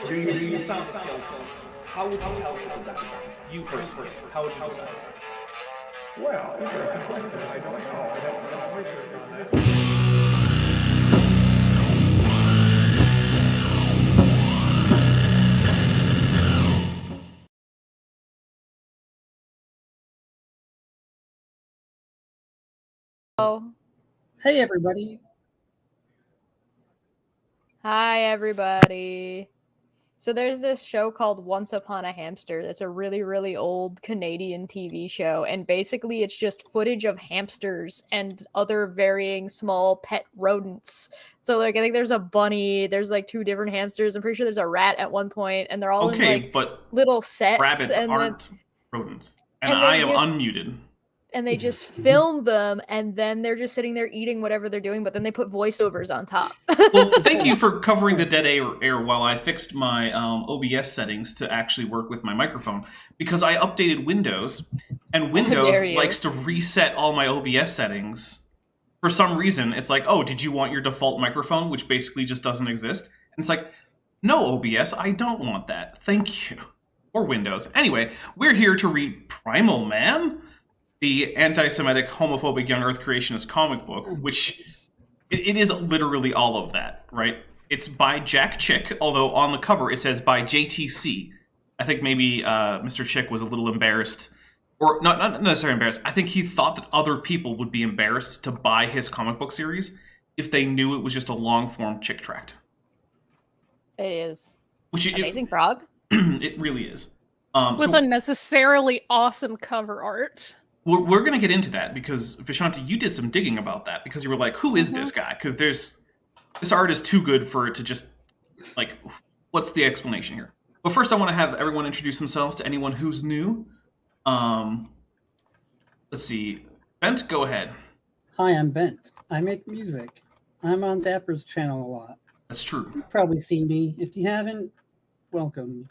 So you found the skeleton. How would you tell people that was you personally? How would you decide? Well, interesting question. I don't know. I'd have to do some research on that. Hey, everybody. Hi, everybody. So there's this show called Once Upon a Hamster that's a really, really old Canadian TV show, and basically it's just footage of hamsters and other varying small pet rodents. So like I think there's a bunny, there's like 2 different hamsters, I'm pretty sure there's a rat at one point, and they're all in like but little sets. Rabbits and aren't rodents. And and I am just- unmuted. And they just film them, and then they're just sitting there eating whatever they're doing, but then they put voiceovers on top. Well, thank you for covering the dead air while I fixed my OBS settings to actually work with my microphone, because I updated Windows, and Windows likes to reset all my OBS settings. For some reason, it's like, oh, did you want your default microphone, which basically just doesn't exist? And it's like, no, OBS, I don't want that. Thank you. Or Windows. Anyway, we're here to read Primal Man, the anti-Semitic, homophobic, young Earth creationist comic book, which it is literally all of that, right? It's by Jack Chick, although on the cover it says by JTC. I think maybe Mr. Chick was a little embarrassed, or not necessarily embarrassed. I think he thought that other people would be embarrassed to buy his comic book series if they knew it was just a long-form chick tract. It is. Which Amazing Frog? It really is. With unnecessarily awesome cover art. We're going to get into that, because, Vishanti, you did some digging about that, because you were like, who is this guy? Because this art is too good for it to just, like, what's the explanation here? But first, I want to have everyone introduce themselves to anyone who's new. Let's see. Bent, go ahead. Hi, I'm Bent. I make music. I'm on Dapper's channel a lot. That's true. You've probably seen me. If you haven't, welcome.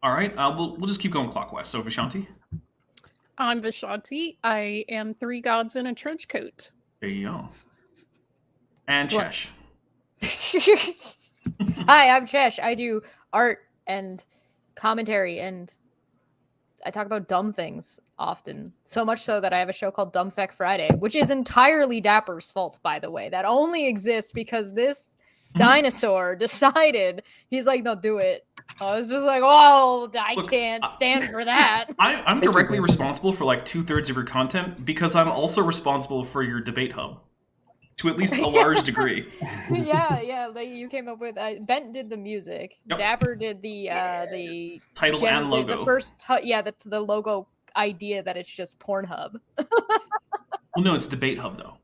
All right, we'll just keep going clockwise. So, Vishanti? I'm Vishanti. I am 3 gods in a trench coat. There you go. And Chesh. Hi, I'm Chesh. I do art and commentary, and I talk about dumb things often. So much so that I have a show called Dumb Feck Friday, which is entirely Dapper's fault, by the way. That only exists because this dinosaur decided, he's like, no, do it. I was just like, oh, I can't stand for that. I'm directly responsible for like 2/3 of your content, because I'm also responsible for your debate hub, to at least a large degree. yeah, like you came up with. Bent did the music. Yep. Dapper did the title and logo. The first, the logo idea that it's just Pornhub. Well, no, it's debate hub though.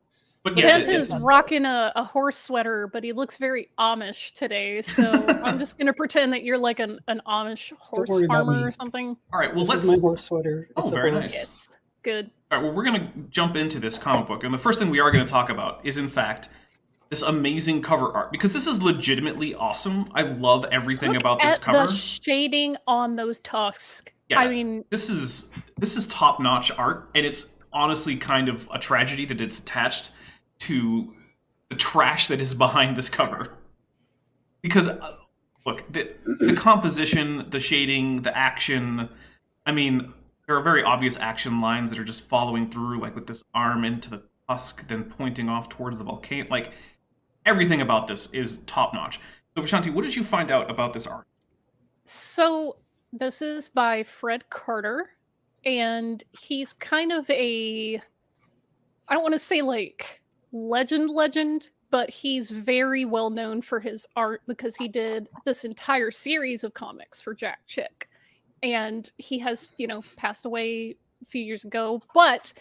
But yeah, Bent is rocking a horse sweater, but he looks very Amish today, so I'm just going to pretend that you're like an Amish horse farmer or something. All right, well, this is my horse sweater. It's very nice. Yes. Good. All right, well, we're going to jump into this comic book, and the first thing we are going to talk about is, in fact, this amazing cover art, because this is legitimately awesome. I love everything about this cover. The shading on those tusks. Yeah, I mean, this is top-notch art, and it's honestly kind of a tragedy that it's attached to the trash that is behind this cover. Because, look, the composition, the shading, the action, I mean, there are very obvious action lines that are just following through, like with this arm into the tusk, then pointing off towards the volcano. Like, everything about this is top-notch. So, Vishanti, what did you find out about this art? So, this is by Fred Carter, and he's kind of I don't want to say, like, legend, but he's very well known for his art because he did this entire series of comics for Jack Chick. And he has, passed away a few years ago. But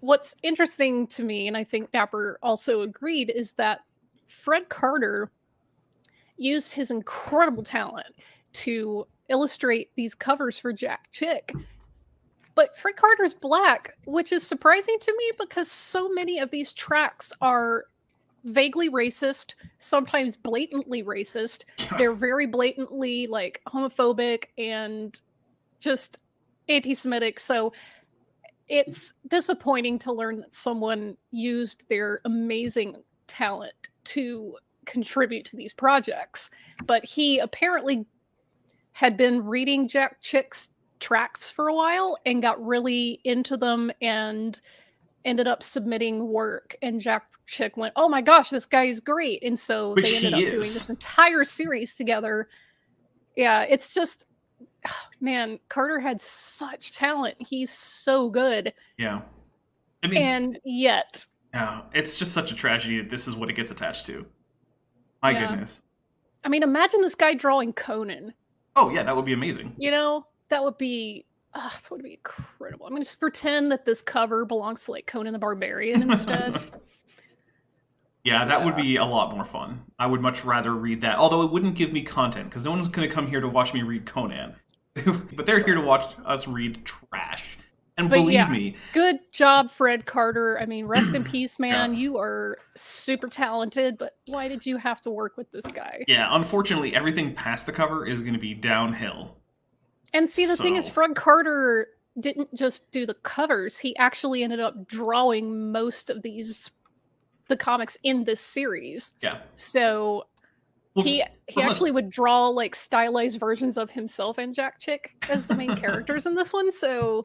what's interesting to me, and I think Dapper also agreed, is that Fred Carter used his incredible talent to illustrate these covers for Jack Chick. But Fred Carter's black, which is surprising to me because so many of these tracks are vaguely racist, sometimes blatantly racist. They're very blatantly like homophobic and just anti-Semitic. So it's disappointing to learn that someone used their amazing talent to contribute to these projects. But he apparently had been reading Jack Chick's tracts for a while and got really into them and ended up submitting work. And Jack Chick went, "Oh my gosh, this guy is great." And so they ended up doing this entire series together. Yeah, it's just, man, Carter had such talent. He's so good. Yeah. I mean, and yet. Yeah, it's just such a tragedy that this is what it gets attached to. My goodness. I mean, imagine this guy drawing Conan. Oh, yeah, that would be amazing. You know, that would be incredible. I'm going to just pretend that this cover belongs to, like, Conan the Barbarian instead. Yeah, that would be a lot more fun. I would much rather read that. Although it wouldn't give me content, because no one's going to come here to watch me read Conan. But they're here to watch us read trash. And believe me. Good job, Fred Carter. I mean, rest in peace, man. You are super talented, but why did you have to work with this guy? Yeah, unfortunately, everything past the cover is going to be downhill. And see, the thing is, Fred Carter didn't just do the covers. He actually ended up drawing most of the comics in this series. Yeah. So he actually would draw, like, stylized versions of himself and Jack Chick as the main characters in this one, so...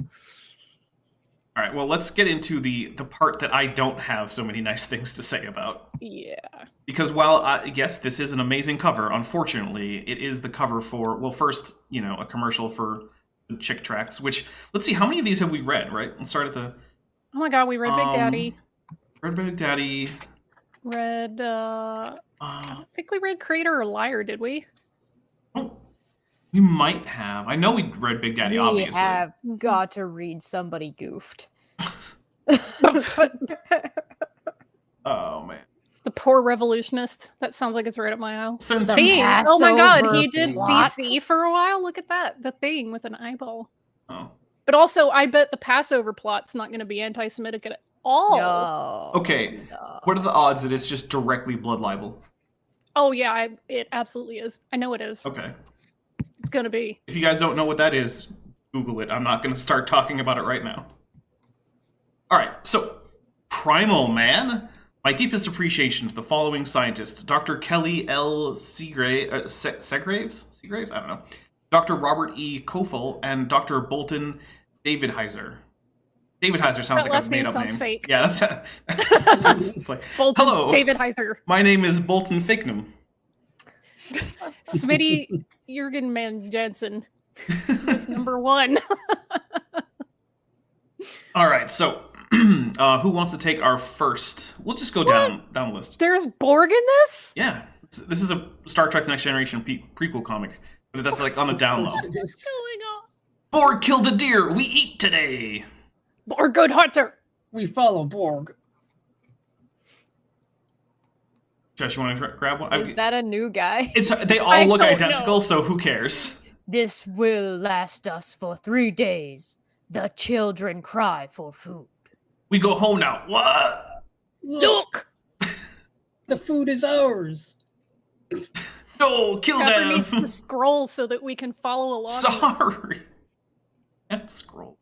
All right, well, let's get into the part that I don't have so many nice things to say about. Yeah. Because while, yes, this is an amazing cover, unfortunately, it is the cover for, well, first, you know, a commercial for the Chick tracts, which, let's see, how many of these have we read, right? Let's start at the... Oh my god, we read Big Daddy. Read Big Daddy. Read, I don't think we read Creator or Liar, did we? Oh, we might have. I know we read Big Daddy, obviously. We have got to read Somebody Goofed. Oh, man. The Poor Revolutionist. That sounds like it's right up my alley. Thing. Oh my god, he did plot. DC for a while. Look at that. The Thing with an eyeball. Oh. But also, I bet the Passover plot's not going to be anti-Semitic at all. No. Okay, what are the odds that it's just directly blood libel? Oh yeah, it absolutely is. I know it is. Okay. It's going to be. If you guys don't know what that is, Google it. I'm not going to start talking about it right now. All right, so Primal Man. My deepest appreciation to the following scientists: Dr. Kelly L. Segraves? I don't know. Dr. Robert E. Kofel and Dr. Bolton Davidheiser. Davidheiser sounds like a made-up name. Fake. Yeah, that's it's like, Bolton hello, Davidheiser. My name is Bolton Ficknam. Smitty Jurgen Man Jensen is number one. All right, so who wants to take our first? We'll just go down the list. There's Borg in this? Yeah, this is a Star Trek: The Next Generation prequel comic, but that's like on the down low. What's going on? Borg killed a deer. We eat today. Borg good hunter. We follow Borg. Josh, you want to grab one? Is that a new guy? They all look identical, so who cares? This will last us for 3 days. The children cry for food. We go home now. What? Look! The food is ours. No, kill Trevor them. needs the scroll so that we can follow along. Sorry. Scroll.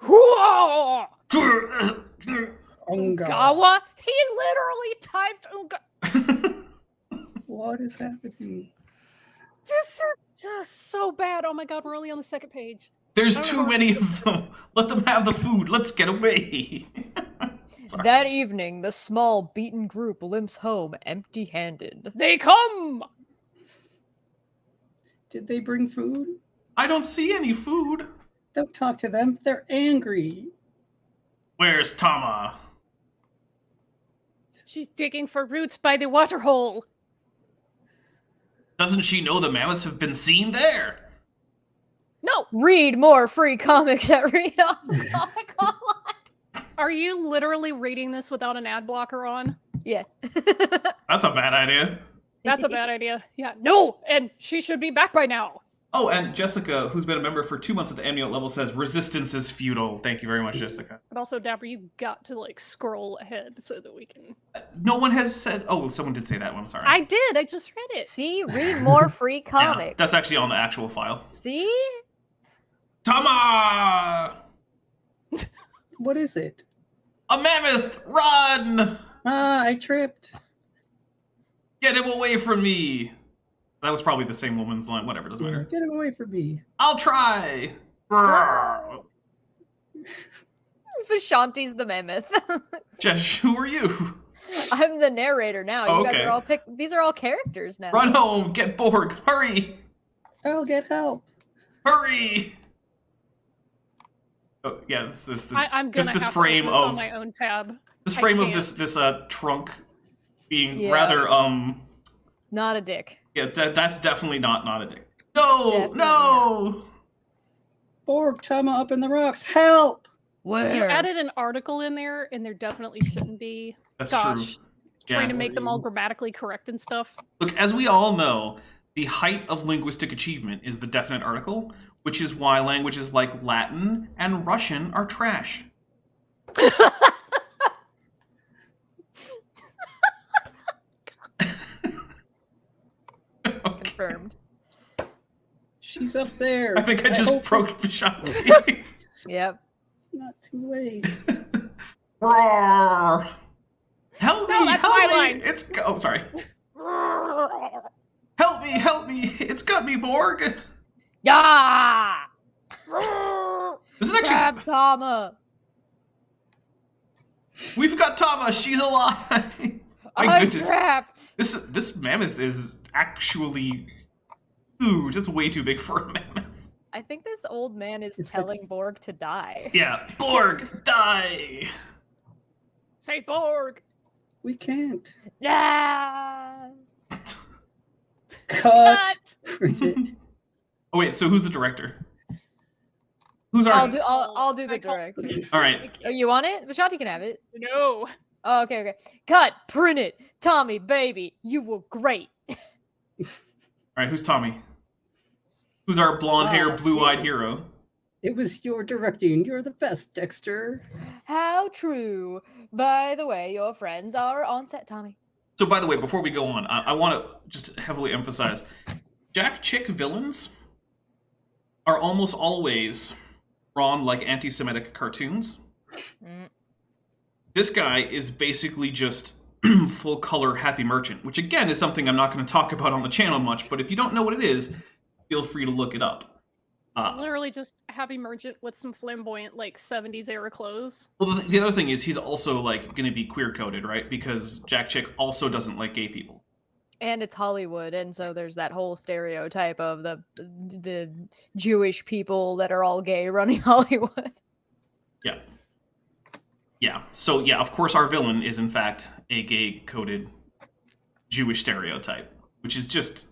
Whoa! Unga. Gawa? He literally typed Unga. What is happening? This is just so bad. Oh my god, we're only on the second page. There's too many of them. Let them have the food. Let's get away. That evening, the small, beaten group limps home empty-handed. They come! Did they bring food? I don't see any food. Don't talk to them. They're angry. Where's Tama? She's digging for roots by the waterhole. Doesn't she know the mammoths have been seen there? No! Read more free comics at Read Comic Online. Are you literally reading this without an ad blocker on? Yeah. That's a bad idea. That's a bad idea. Yeah. No! And she should be back by now. Oh, and Jessica, who's been a member for 2 months at the annual level, says resistance is futile. Thank you very much, Jessica. But also, Dapper, you got to, like, scroll ahead so that we can... No one has said... Oh, someone did say that one. I'm sorry. I did. I just read it. See? Read more free comics. Yeah, that's actually on the actual file. See? Tama! What is it? A mammoth! Run! Ah, I tripped. Get him away from me! That was probably the same woman's line. Whatever, doesn't matter. Get him away from me. I'll try! Brrr. Vishanti's the mammoth. Jesh, who are you? I'm the narrator now. Oh, You guys okay. are all these are all characters now. Run home! Get Borg! Hurry! I'll get help. Hurry! Oh yeah, this is I'm gonna just this have frame to open this of on my own tab. this I frame of can't. this trunk being Yeah. rather Not a dick. yeah, that's definitely not a dick. No, Definitely no. Borg, Tama up in the rocks. Help! You added an article in there, and there definitely shouldn't be. That's Gosh, true. trying Yeah. to make them all grammatically correct and stuff. Look, as we all know, the height of linguistic achievement is the definite article, which is why languages like Latin and Russian are trash. Okay. Confirmed. She's up there. I think I just hope broke Vishanti. Yep. Not too late. Roar! Help me! No, that's help my me! line. It's oh, sorry. Help me! Help me! It's got me, Borg. Yeah. This is actually Grab Tama. we've got Tama. She's alive. My I'm goodness, trapped. this mammoth is actually just way too big for a mammoth. I think this old man is It's telling Borg to die. Yeah, Borg, die. Say Borg. We can't. Yeah. Cut. Bridget. Oh wait, so who's the director? Who's our? I'll do the director. All right. Oh, you want it? Vishanti can have it. No. Oh, okay. Cut. Print it. Tommy, baby, you were great. All right, who's Tommy? Who's our blonde-haired, blue-eyed hero? It was your directing. You're the best, Dexter. How true. By the way, your friends are on set, Tommy. So, by the way, before we go on, I want to just heavily emphasize, Jack Chick villains are almost always drawn like anti-Semitic cartoons. Mm. This guy is basically just full-color Happy Merchant, which again is something I'm not going to talk about on the channel much, but if you don't know what it is, feel free to look it up. Literally just Happy Merchant with some flamboyant, like, 70s era clothes. Well, the other thing is he's also like going to be queer-coded, right? Because Jack Chick also doesn't like gay people. And it's Hollywood, and so there's that whole stereotype of the Jewish people that are all gay running Hollywood. Yeah. Yeah. So, yeah, of course our villain is, in fact, a gay-coded Jewish stereotype, which is just...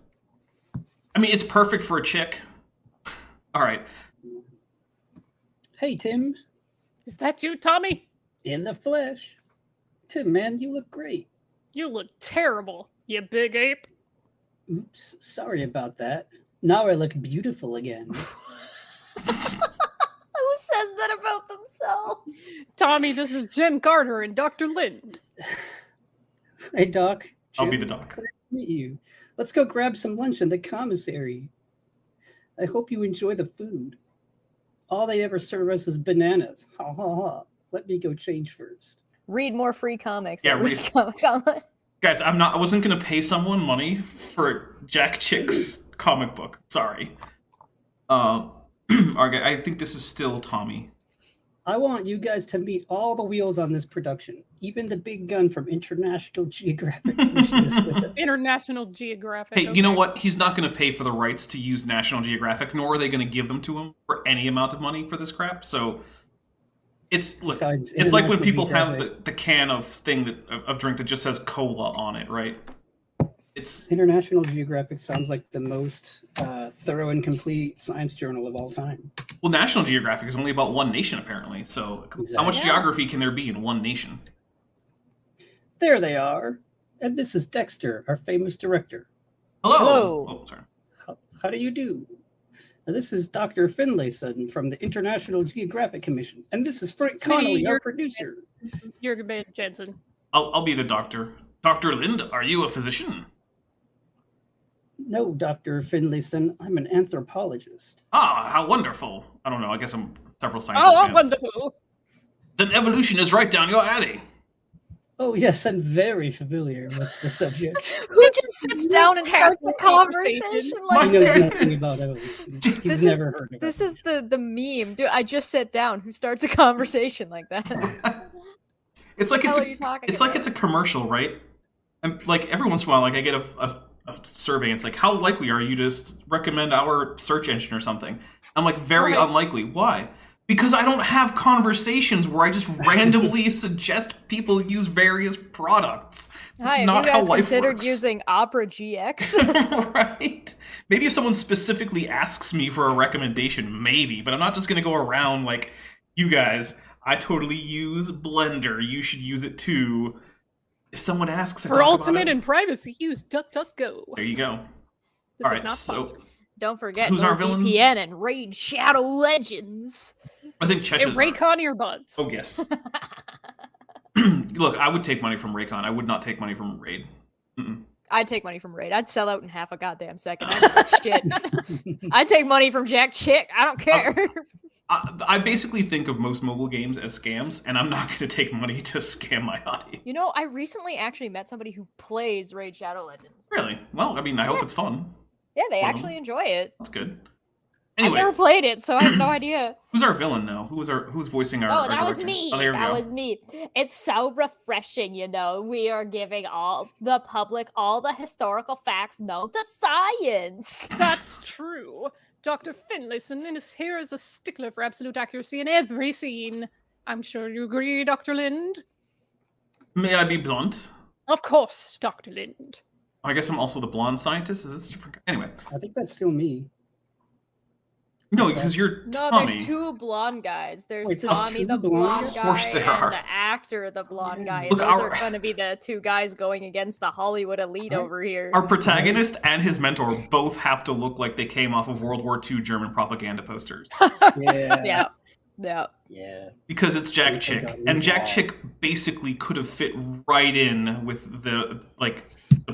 I mean, it's perfect for a chick. All right. Hey, Tim. Is that you, Tommy? In the flesh. Tim, man, you look great. You look terrible, you big ape. Oops, sorry about that. Now I look beautiful again. Who says that about themselves? Tommy, this is Jen Carter and Dr. Lind. Hey, Doc. I'll be Jim, the doc. glad to meet you. Let's go grab some lunch in the commissary. I hope you enjoy the food. All they ever serve us is bananas. Ha ha ha. Let me go change first. Read more free comics. Yeah, at read- Comic-Con. Guys, I wasn't going to pay someone money for Jack Chick's comic book. Sorry. I think this is still Tommy. I want you guys to meet all the wheels on this production. Even the big gun from International Geographic Commission is with us. International Geographic. Hey, you know what? He's not going to pay for the rights to use National Geographic, nor are they going to give them to him for any amount of money for this crap. So it's Besides it's like when International people have Geographic. the can of drink that just says cola on it, right? It's International Geographic sounds like the most thorough and complete science journal of all time. well, National Geographic is only about one nation apparently. So how much Exactly. geography can there be in one nation? There they are. And this is Dexter, our famous director. Hello. Hello. Oh, sorry. How do you do? And this is Dr. Finlayson from the International Geographic Commission. And this is Frank Sweetie, Connolly, our you're- producer. Jürgen Van Jensen. I'll be the doctor. Dr. Lind, are you a physician? No, Dr. Finlayson, I'm an anthropologist. Ah, how wonderful. I don't know. I guess I'm several scientists. Oh, fans. wonderful. Then evolution is right down your alley. Oh, yes, I'm very familiar with the subject. Who just sits down and starts a conversation? He Like, knows goodness. nothing about evolution. This He's is- never heard of this it. is the meme. Dude, I just sat down. Who starts a conversation like that? It's like What it's the hell are you talking about? it's a commercial, right? And like every once in a while, like I get a survey. And it's like, how likely are you to recommend our search engine or something? I'm like, very Right. unlikely. Why? Because I don't have conversations where I just randomly suggest people use various products. It's Hi, not have you how guys life considered works. using Opera GX? Right? Maybe if someone specifically asks me for a recommendation, maybe, but I'm not just gonna go around like, you guys, I totally use Blender, you should use it too. If someone asks, I For talk ultimate about it. and privacy, use DuckDuckGo. There you go. This All is right, not so sponsored. Don't forget Who's our villain? VPN and Raid Shadow Legends. I think Chesh Hey, is Raycon earbuds. Oh, yes. Look, I would take money from Raycon. I would not take money from Raid. Mm-mm. I'd take money from Raid. I'd sell out in half a goddamn second. I don't give a shit. I'd take money from Jack Chick. I don't care. I basically think of most mobile games as scams, and I'm not going to take money to scam my audience. You know, I recently actually met somebody who plays Raid Shadow Legends. Really? Well, I mean, I hope Yeah. it's fun. Yeah, they Well, actually enjoy it. That's good. I've Anyway, never played it, so I have no idea. who's our villain, though? Who's voicing our Oh, our that was director? me. Oh, there we That go. was me. It's so refreshing, you know. We are giving all the public all the historical facts, no the science. That's true. Dr. Finlayson is here as a stickler for absolute accuracy in every scene. I'm sure you agree, Dr. Lind. May I be blunt? Of course, Dr. Lind. I guess I'm also the blonde scientist. Is this different? Anyway, I think that's still me. no, because you're No, Tommy. there's two blonde guys. There's Wait, there's Tommy, two the blonde blonde guys? guy, Of course there and are. the actor, the blonde guy. And Look, those our- are going to be the two guys going against the Hollywood elite over here. Our protagonist and his mentor both have to look like they came off of World War II German propaganda posters. Yeah. Yeah, yeah. Yeah. Because it's Jack Oh, Chick, God, and he's Jack long. Chick basically could have fit right in with the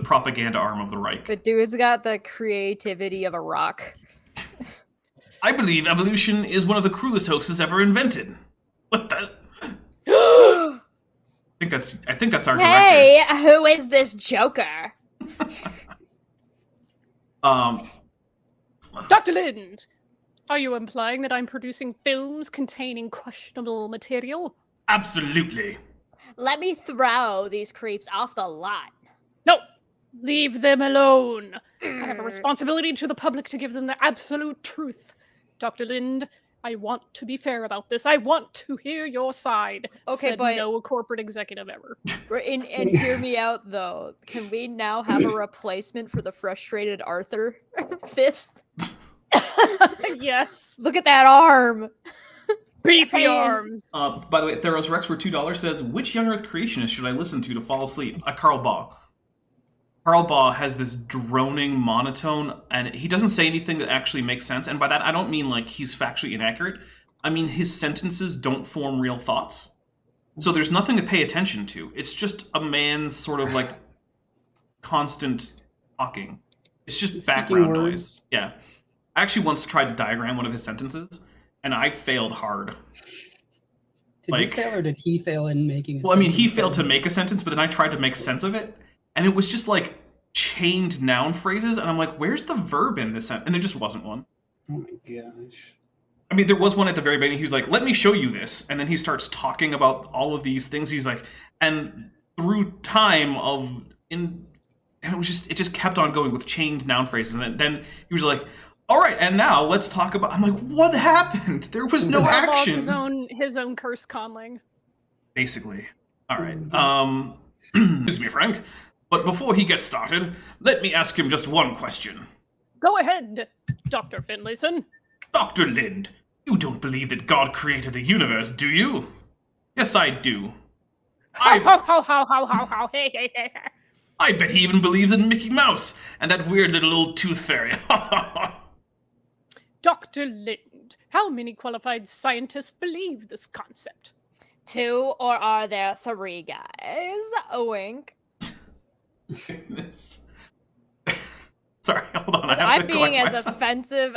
propaganda arm of the Reich. The dude's got the creativity of a rock. I believe evolution is one of the cruelest hoaxes ever invented. What the? I think that's our director. Hey, who is this Joker? Dr. Lind, are you implying that I'm producing films containing questionable material? Absolutely. Let me throw these creeps off the lot. No, leave them alone. I have a responsibility to the public to give them the absolute truth. Dr. Lind, I want to be fair about this. I want to hear your side. Okay, Said but- no corporate executive ever. And hear me out, though. Can we now have a replacement for the frustrated Arthur fist? Yes, Look at that arm. beefy Hey. arms. By the way, Theros Rex for $2 says, which young Earth creationist should I listen to fall asleep? Karl Baugh. Karl Baugh has this droning monotone, and he doesn't say anything that actually makes sense. And by that, I don't mean like he's factually inaccurate. I mean his sentences don't form real thoughts. So there's nothing to pay attention to. It's just a man's sort of like constant talking. It's just Speaking background words. noise. Yeah. I actually once tried to diagram one of his sentences, and I failed hard. Did Like- you fail or did he fail in making? Well, I mean, he failed to make a sentence, but then I tried to make sense of it, and it was just like chained noun phrases, and I'm like, where's the verb in this sentence? And there just wasn't one. Oh my gosh. I mean, there was one at the very beginning. He was like, let me show you this. And then he starts talking about all of these things. He's like, and through time and it just kept on going with chained noun phrases. And then he was like, all right, and now let's talk about, I'm like, what happened? There was no Karl Baugh's action. his own cursed conling. Basically. All right. Excuse me, Frank. But before he gets started, let me ask him just one question. Go ahead, Dr. Finlayson. Dr. Lind, you don't believe that God created the universe, do you? Yes, I do. How, hey, hey, hey. I bet he even believes in Mickey Mouse and that weird little old tooth fairy. Dr. Lind, how many qualified scientists believe this concept? 2, or are there 3 guys? A wink. Goodness. Sorry, hold on. I'm being as offensive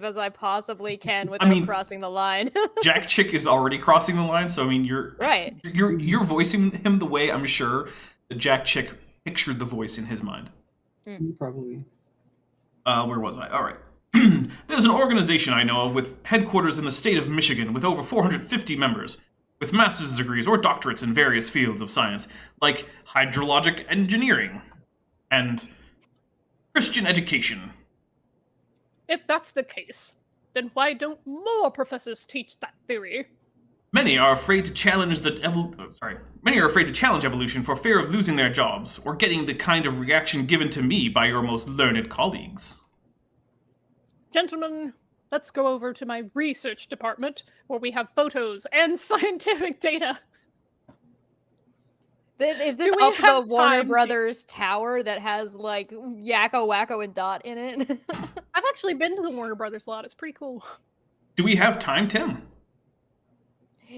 as I possibly can without crossing the line. Jack Chick is already crossing the line, so I mean, you're voicing him the way I'm sure that Jack Chick pictured the voice in his mind. Probably. Where was I? All right. There's an organization I know of with headquarters in the state of Michigan with over 450 members, with master's degrees or doctorates in various fields of science, like hydrologic engineering and Christian education. If that's the case, then why don't more professors teach that theory? Many are afraid to challenge evolution for fear of losing their jobs or getting the kind of reaction given to me by your most learned colleagues. Gentlemen, let's go over to my research department where we have photos and scientific data. Is this up the Warner Brothers tower that has like Yakko, Wacko, and Dot in it? I've actually been to the Warner Brothers lot. It's pretty cool. Do we have time, Tim?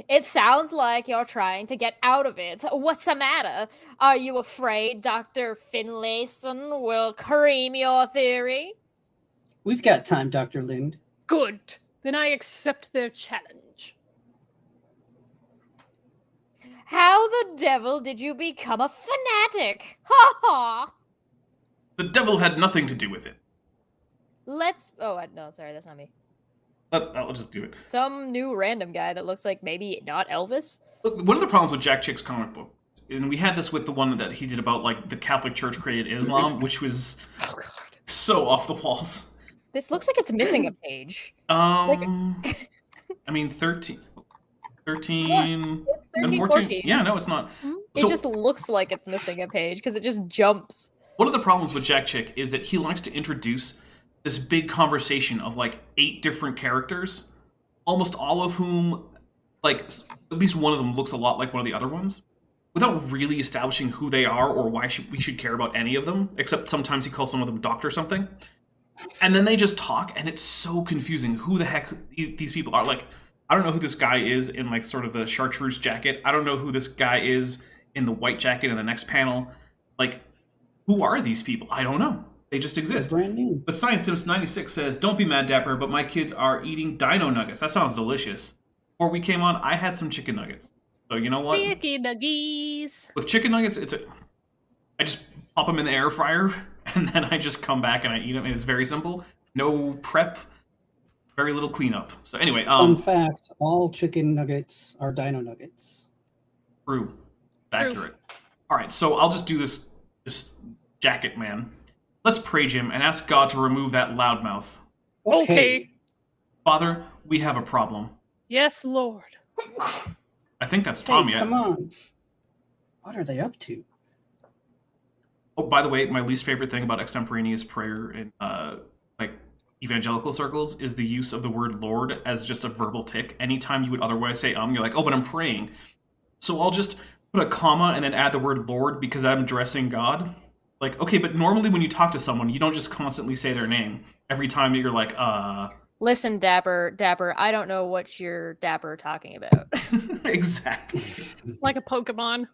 It sounds like you're trying to get out of it. What's the matter? Are you afraid Dr. Finlayson will cream your theory? We've got time, Dr. Lind. Good. Then I accept their challenge. How the devil did you become a fanatic? Ha ha! The devil had nothing to do with it. No, sorry, that's not me. I'll just do it. Some new random guy that looks like maybe not Elvis. Look, one of the problems with Jack Chick's comic book, and we had this with the one that he did about like the Catholic Church created Islam, which was so off the walls. This looks like it's missing a page. I mean 13 and 14. Yeah, no, it's not. It just looks like it's missing a page because it just jumps. One of the problems with Jack Chick is that he likes to introduce this big conversation of like 8 different characters, almost all of whom, like, at least one of them looks a lot like one of the other ones, without really establishing who they are or why we should care about any of them, except sometimes he calls some of them Doc or something. And then they just talk, and it's so confusing who the heck these people are. Like, I don't know who this guy is in, like, sort of the chartreuse jacket. I don't know who this guy is in the white jacket in the next panel. Like, who are these people? I don't know. They just exist. Brand new. But Science Sims 96 says, "Don't be mad, Dapper, but my kids are eating dino nuggets." That sounds delicious. Before we came on, I had some chicken nuggets. So you know what? Chicken nuggies. With chicken nuggets, I just pop them in the air fryer, and then I just come back and I eat them. It's very simple. No prep, very little cleanup. So anyway, fun fact: all chicken nuggets are dino nuggets. True. Accurate. All right, so I'll just do this jacket man. Let's pray, Jim, and ask God to remove that loudmouth. Okay. Father, we have a problem. Yes, Lord. I think that's Tom yet. Come on. What are they up to? Oh, by the way, my least favorite thing about extemporaneous prayer in like evangelical circles is the use of the word Lord as just a verbal tick. Anytime you would otherwise say you're like, oh, but I'm praying. So I'll just put a comma and then add the word Lord because I'm addressing God. Like, okay, but normally when you talk to someone, you don't just constantly say their name every time that you're like, Listen, Dapper, I don't know what you're Dapper talking about. Exactly. Like a Pokemon.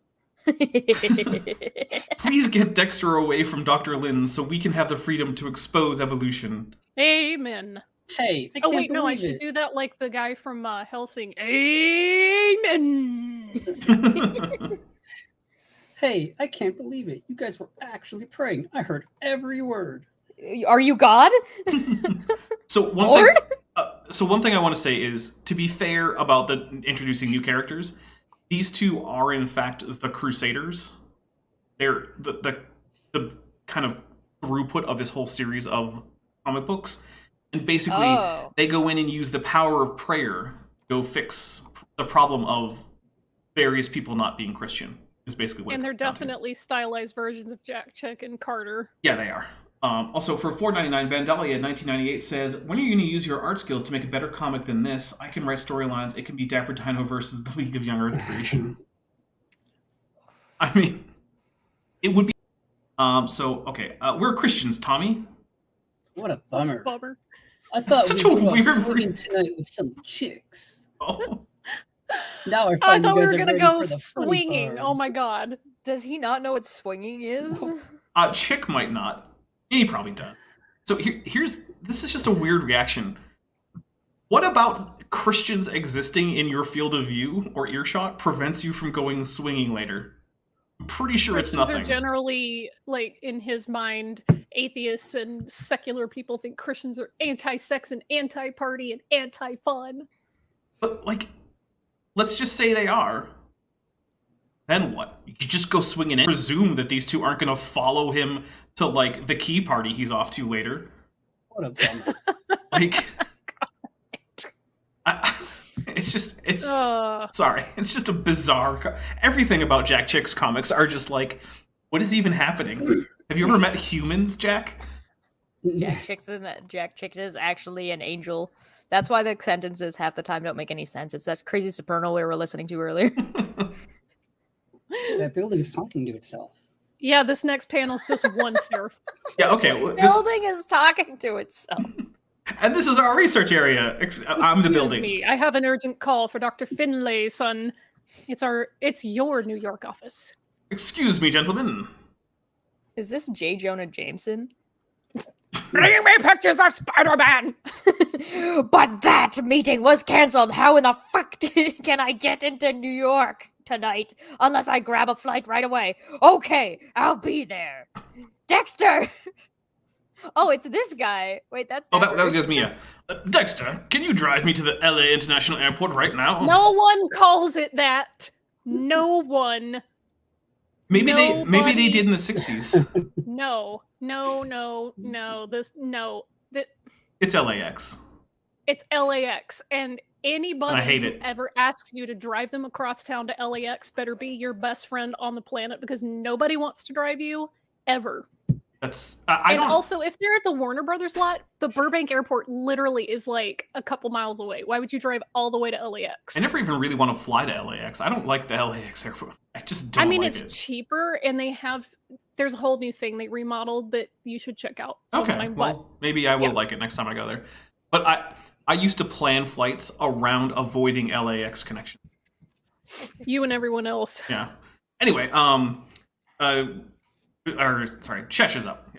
Please get Dexter away from Dr. Lin so we can have the freedom to expose evolution. Amen. Hey, I can't I believe should it. do that like the guy from Helsing. Amen. Hey, I can't believe it. You guys were actually praying. I heard every word. Are you God? So one thing I want to say is, to be fair about the introducing new characters, these two are in fact the Crusaders. They're the kind of throughput of this whole series of comic books, and basically they go in and use the power of prayer to go fix the problem of various people not being Christian. Is basically what. And they're definitely stylized versions of Jack Chick and Carter. Yeah, they are. Also, for $4.99, Vandalia 1998 says, "When are you going to use your art skills to make a better comic than this? I can write storylines. It can be Dapper Dino versus the League of Young Earth Creation." I mean, it would be. We're Christians, Tommy. What a bummer. I That's thought such we a were weird swinging tonight with some chicks. Oh. Now I I find thought you we guys were are gonna ready go for the funny swinging. part. Oh my god. Does he not know what swinging is? Chick might not. He probably does. So this is just a weird reaction. What about Christians existing in your field of view or earshot prevents you from going swinging later? I'm pretty sure Christians it's nothing. are generally, like, in his mind, atheists and secular people think Christians are anti-sex and anti-party and anti-fun. But, like, let's just say they are. Then what? You just go swinging in. Presume that these two aren't going to follow him to, like, the key party he's off to later. What a bummer. Like, sorry. It's just a bizarre... Everything about Jack Chick's comics are just like, what is even happening? Have you ever met humans, Jack? Jack Chick is actually an angel. That's why the sentences half the time don't make any sense. It's that crazy soprano we were listening to earlier. That building's talking to itself. Yeah, this next panel's just one serif. Yeah, okay. The building is talking to itself. And this is our research area. I'm the building. Excuse me, I have an urgent call for Dr. Finlay, son. It's your New York office. Excuse me, gentlemen. Is this J. Jonah Jameson? Bring me pictures of Spider-Man! But that meeting was canceled. How in the fuck can I get into New York tonight unless I grab a flight right away? Okay, I'll be there. Dexter! Oh, it's this guy. Wait, that's Dexter. That was just me. Dexter, can you drive me to the LA International Airport right now? No one calls it that. No one. Maybe they did in the 60s. No. It's LAX. It's LAX, and anybody who it. ever asks you to drive them across town to LAX better be your best friend on the planet, because nobody wants to drive you ever. That's also, if they're at the Warner Brothers lot, the Burbank Airport literally is like a couple miles away. Why would you drive all the way to LAX? I never even really want to fly to LAX. I don't like the LAX airport. I just don't. It's cheaper, and there's a whole new thing they remodeled that you should check out sometime. Okay, well, maybe I will like it next time I go there. But I used to plan flights around avoiding LAX connection. You and everyone else. Yeah. Anyway, Chesh is up.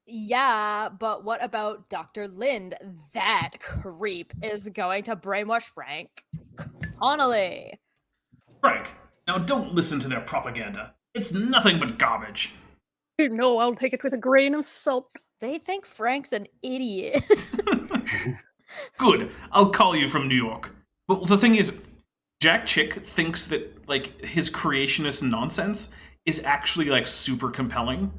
Yeah, but what about Dr. Lind? That creep is going to brainwash Frank Connolly. Frank, now don't listen to their propaganda. It's nothing but garbage. No, I'll take it with a grain of salt. They think Frank's an idiot. Good. I'll call you from New York. But the thing is, Jack Chick thinks that, like, his creationist nonsense is actually, like, super compelling.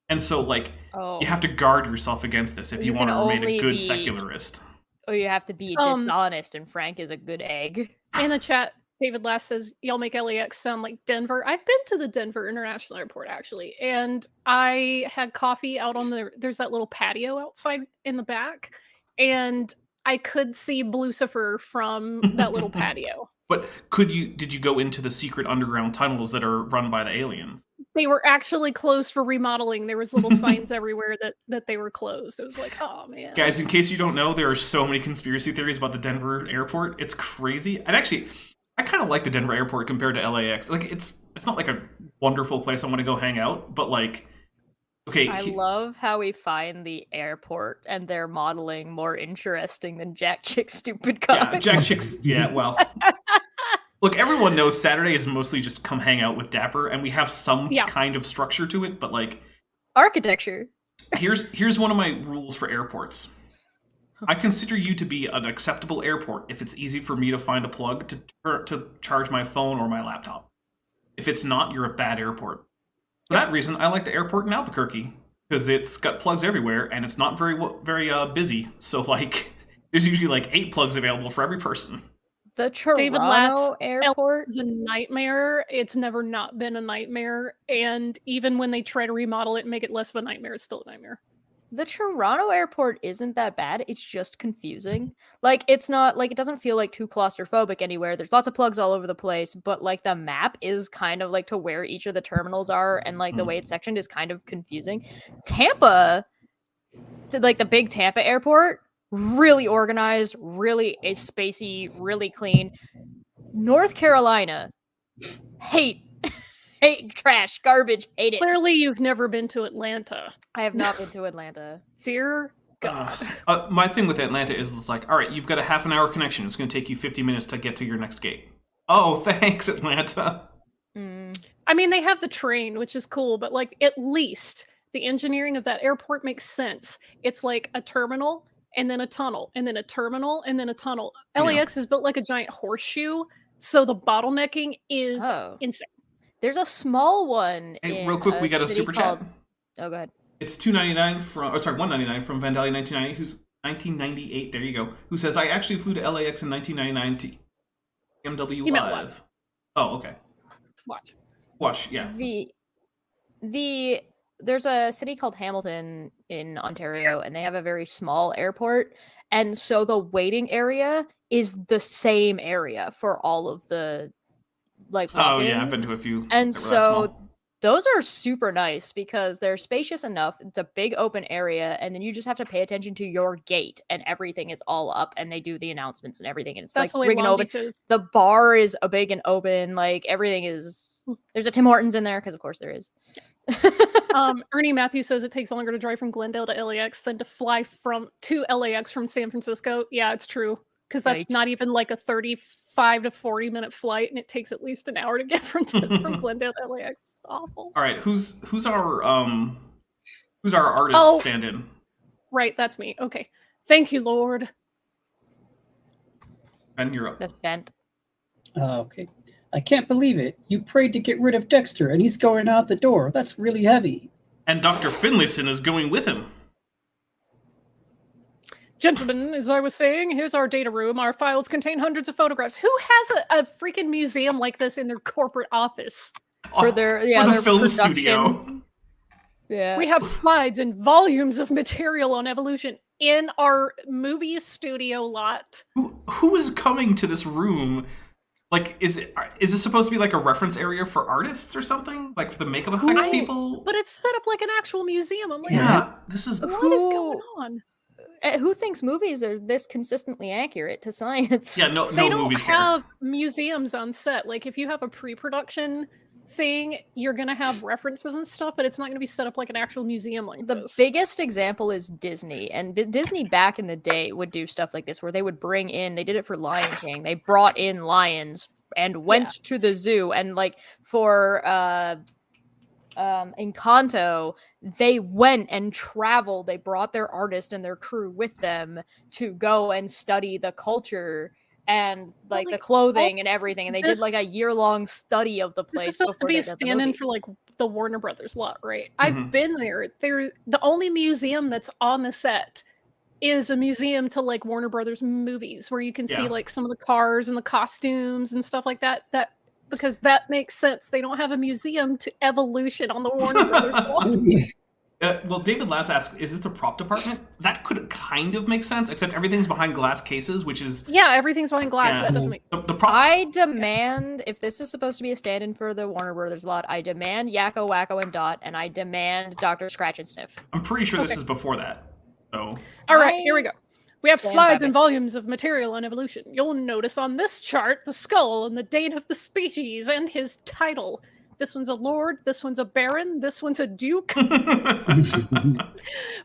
And so, like, you have to guard yourself against this if you want to remain a good secularist. Or you have to be dishonest, and Frank is a good egg. In the chat, David Lass says, y'all make LAX sound like Denver. I've been to the Denver International Airport, actually. And I had coffee out on there's that little patio outside in the back. And I could see Blucifer from that little patio. But did you go into the secret underground tunnels that are run by the aliens? They were actually closed for remodeling. There was little signs everywhere that they were closed. It was like, oh man. Guys, in case you don't know, there are so many conspiracy theories about the Denver airport. It's crazy. And actually, I kind of like the Denver airport compared to LAX. Like, it's not like a wonderful place I want to go hang out, but like, okay. I love how we find the airport and their modeling more interesting than Jack Chick's stupid comic. Yeah, Jack Chick's, well. Look, everyone knows Saturday is mostly just come hang out with Dapper, and we have some kind of structure to it, but like... Architecture. Here's one of my rules for airports. I consider you to be an acceptable airport if it's easy for me to find a plug to charge my phone or my laptop. If it's not, you're a bad airport. For that reason, I like the airport in Albuquerque, because it's got plugs everywhere, and it's not very busy, so like, there's usually like 8 plugs available for every person. The Toronto airport is a nightmare. It's never not been a nightmare, and even when they try to remodel it and make it less of a nightmare, it's still a nightmare. The Toronto airport isn't that bad. It's just confusing. Like, it's not, like, it doesn't feel like too claustrophobic anywhere. There's lots of plugs all over the place, but like the map is kind of like to where each of the terminals are, and like the way it's sectioned is kind of confusing. Tampa, like the big Tampa airport, really organized, really spacey, really clean. North Carolina, hate Hate trash, garbage, hate it. Clearly, you've never been to Atlanta. I have not been to Atlanta. Dear God. My thing with Atlanta is it's like, all right, you've got a half an hour connection. It's going to take you 50 minutes to get to your next gate. Oh, thanks, Atlanta. I mean, they have the train, which is cool, but like at least the engineering of that airport makes sense. It's like a terminal and then a tunnel and then a terminal and then a tunnel. LAX is built like a giant horseshoe, so the bottlenecking is insane. There's a small one. Hey, real quick, we got a super chat. Oh, go ahead. It's $2.99 from, $1.99 from Vandalia 1990, who's 1998. There you go. Who says I actually flew to LAX in 1999 to MW Live. Oh, okay. Watch, yeah. There's a city called Hamilton in Ontario, and they have a very small airport, and so the waiting area is the same area for all of the Oh yeah, I've been to a few. And so those are super nice because they're spacious enough. It's a big open area, and then you just have to pay attention to your gate, and everything is all up, and they do the announcements and everything, and it's That's like ring and open. The bar is a big and open, like everything is. There's a Tim Hortons in there because, of course, there is. Ernie Matthews says it takes longer to drive from Glendale to LAX than to fly to LAX from San Francisco. Yeah, it's true because that's not even like a 35 to 40 minute flight, and it takes at least an hour to get from Glendale to LAX. It's awful. All right, who's our artist stand-in? Right, that's me. Okay, thank you, Lord. Ben, you're up. That's Bent. Okay. I can't believe it. You prayed to get rid of Dexter, and he's going out the door. That's really heavy. And Dr. Finlayson is going with him. Gentlemen, as I was saying, here's our data room. Our files contain hundreds of photographs. Who has a freaking museum like this in their corporate office? For their film production. studio. Yeah. We have slides and volumes of material on evolution in our movie studio lot. Who is coming to this room? Like, is this supposed to be like a reference area for artists or something? Like for the makeup effects people? But it's set up like an actual museum. I'm like, this is what is going on? Who thinks movies are this consistently accurate to science? Yeah, no they don't movies have museums on set. Like if you have a pre-production thing, you're gonna have references and stuff, but it's not gonna be set up like an actual museum like this. The biggest example is Disney, and Disney back in the day would do stuff like this where they would bring in, they did it for Lion King, they brought in lions and went to the zoo, and like for Encanto, they went and traveled, they brought their artist and their crew with them to go and study the culture and like the clothing and everything, and they did like a year-long study of the place. This is supposed to be a stand-in for like the Warner Brothers lot, right? I've been there. The only museum that's on the set is a museum to like Warner Brothers movies, where you can see like some of the cars and the costumes and stuff like that. Because that makes sense. They don't have a museum to evolution on the Warner Brothers lot. Well, David Lass asked, is it the prop department? That could kind of make sense, except everything's behind glass cases, which is... Yeah, everything's behind glass. That doesn't make sense. I demand, if this is supposed to be a stand-in for the Warner Brothers lot, I demand Yakko, Wacko, and Dot, and I demand Dr. Scratch and Sniff. I'm pretty sure this is before that. So. All right, here we go. We have slides and volumes of material on evolution. You'll notice on this chart the skull and the date of the species and his title. This one's a lord, this one's a baron, this one's a duke.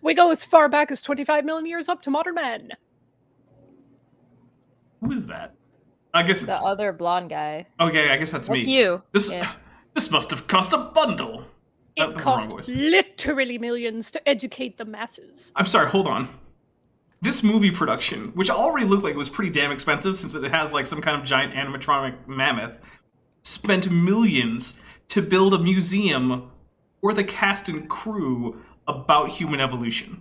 We go as far back as 25 million years up to modern man. Who is that? I guess it's... the other blonde guy. Okay, I guess that's me. That's you. This must have cost a bundle. It cost literally millions to educate the masses. I'm sorry, hold on. This movie production, which already looked like it was pretty damn expensive since it has like some kind of giant animatronic mammoth, spent millions to build a museum for the cast and crew about human evolution.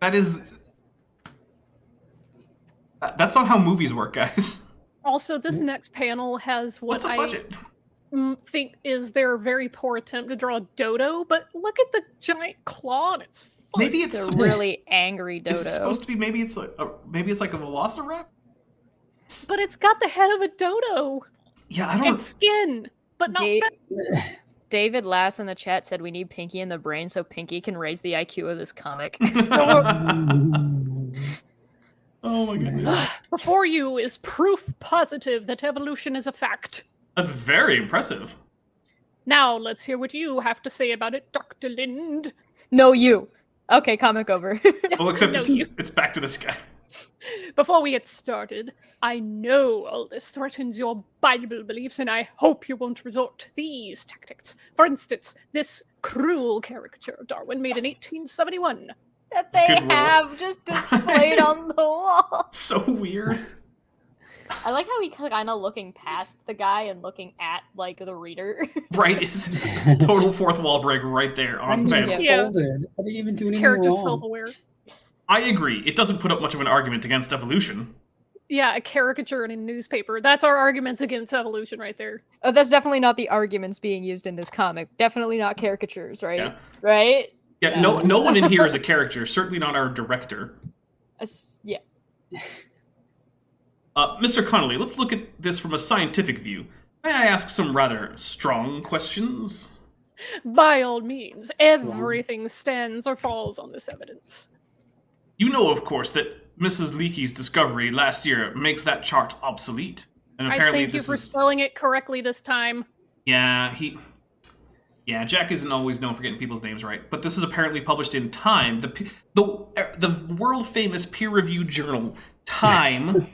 That's not how movies work, guys. Also, this next panel has what I think is their very poor attempt to draw a dodo, but look at the giant claw on its foot. Maybe it's a really angry dodo. Is it supposed to be maybe it's like a velociraptor? But it's got the head of a dodo. Yeah, I don't. And skin, but not fat. David Lass in the chat said we need Pinky in the brain so Pinky can raise the IQ of this comic. Oh my goodness. Before you is proof positive that evolution is a fact. That's very impressive. Now let's hear what you have to say about it, Dr. Lind. No, you. Okay, comic over. Well, except No, it's, you. it's back to this guy. Before we get started, I know all this threatens your Bible beliefs, and I hope you won't resort to these tactics. For instance, this cruel caricature of Darwin made in 1871. That they good rule. have just displayed on the wall. So weird. I like how he kind of looking past the guy and looking at, like, the reader. Right, it's total fourth wall break right there I on didn't panel. even Yeah. scold it. I didn't even do This anything character's wrong. self-aware. I agree. It doesn't put up much of an argument against evolution. Yeah, a caricature in a newspaper. That's our arguments against evolution right there. Oh, that's definitely not the arguments being used in this comic. Definitely not caricatures, right? Yeah. Right? Yeah, Yeah. no one in here is a character. Certainly not our director. Yeah. Mr. Connolly, let's look at this from a scientific view. May I ask some rather strong questions? By all means, everything stands or falls on this evidence. You know, of course, that Mrs. Leakey's discovery last year makes that chart obsolete. And I apparently thank you this for is... spelling it correctly this time. Yeah, Jack isn't always known for getting people's names right, but this is apparently published in Time, the world-famous peer-reviewed journal, Time,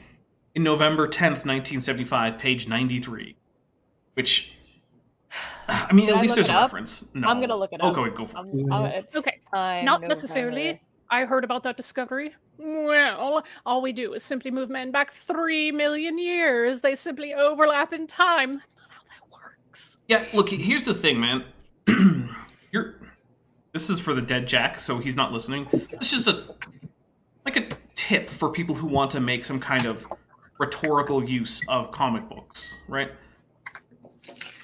in November 10th, 1975, page 93. Which, I mean, Should at I least look there's it a up? reference. No. I'm gonna look it up. Okay, go for it. Okay, Time, not November. necessarily. I heard about that discovery. Well, all we do is simply move men back 3 million years. They simply overlap in time. That's not how that works. Yeah, look, here's the thing, man. This is for the dead Jack, so he's not listening. It's just a tip for people who want to make some kind of rhetorical use of comic books, right?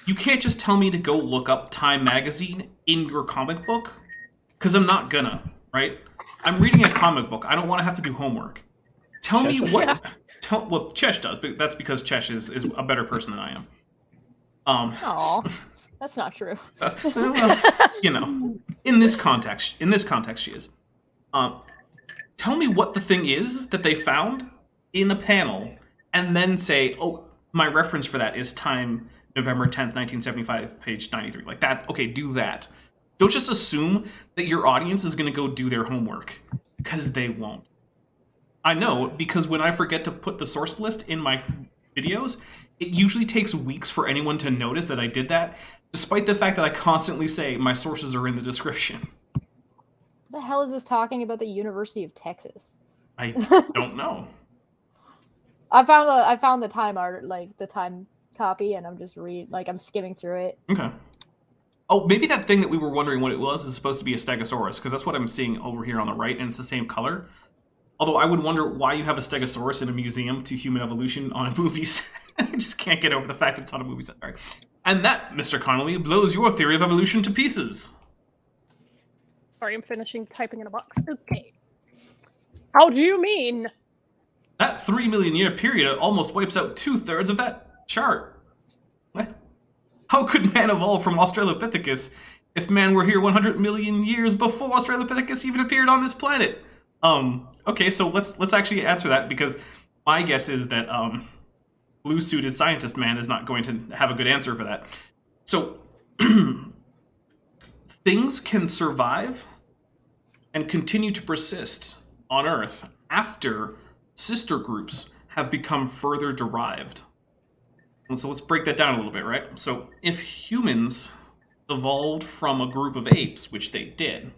You can't just tell me to go look up Time magazine in your comic book, because I'm not gonna, right? I'm reading a comic book. I don't want to have to do homework. Tell me what... Yeah. Well, Chesh does, but that's because Chesh is a better person than I am. Aw, that's not true. Well, you know, in this context, she is. Tell me what the thing is that they found in a panel, and then say, "Oh, my reference for that is Time, November 10th, 1975, page 93." Like that. Okay, do that. Don't just assume that your audience is going to go do their homework, because they won't. I know, because when I forget to put the source list in my videos, it usually takes weeks for anyone to notice that I did that, despite the fact that I constantly say my sources are in the description. What the hell is this talking about the University of Texas? I don't know. I found the Time art, like the Time copy, and I'm just I'm skimming through it. Okay. Oh, maybe that thing that we were wondering what it was is supposed to be a Stegosaurus, because that's what I'm seeing over here on the right, and it's the same color. Although I would wonder why you have a Stegosaurus in a museum to human evolution on a movie set. I just can't get over the fact that it's on a movie set. Sorry. And that, Mr. Connolly, blows your theory of evolution to pieces. Sorry, I'm finishing typing in a box. Okay. How do you mean? That 3 million year period almost wipes out 2/3 of that chart. What? How could man evolve from Australopithecus if man were here 100 million years before Australopithecus even appeared on this planet? Okay, so let's actually answer that, because my guess is that blue-suited scientist man is not going to have a good answer for that. So things can survive and continue to persist on Earth after sister groups have become further derived. And so let's break that down a little bit, right? So if humans evolved from a group of apes, which they did,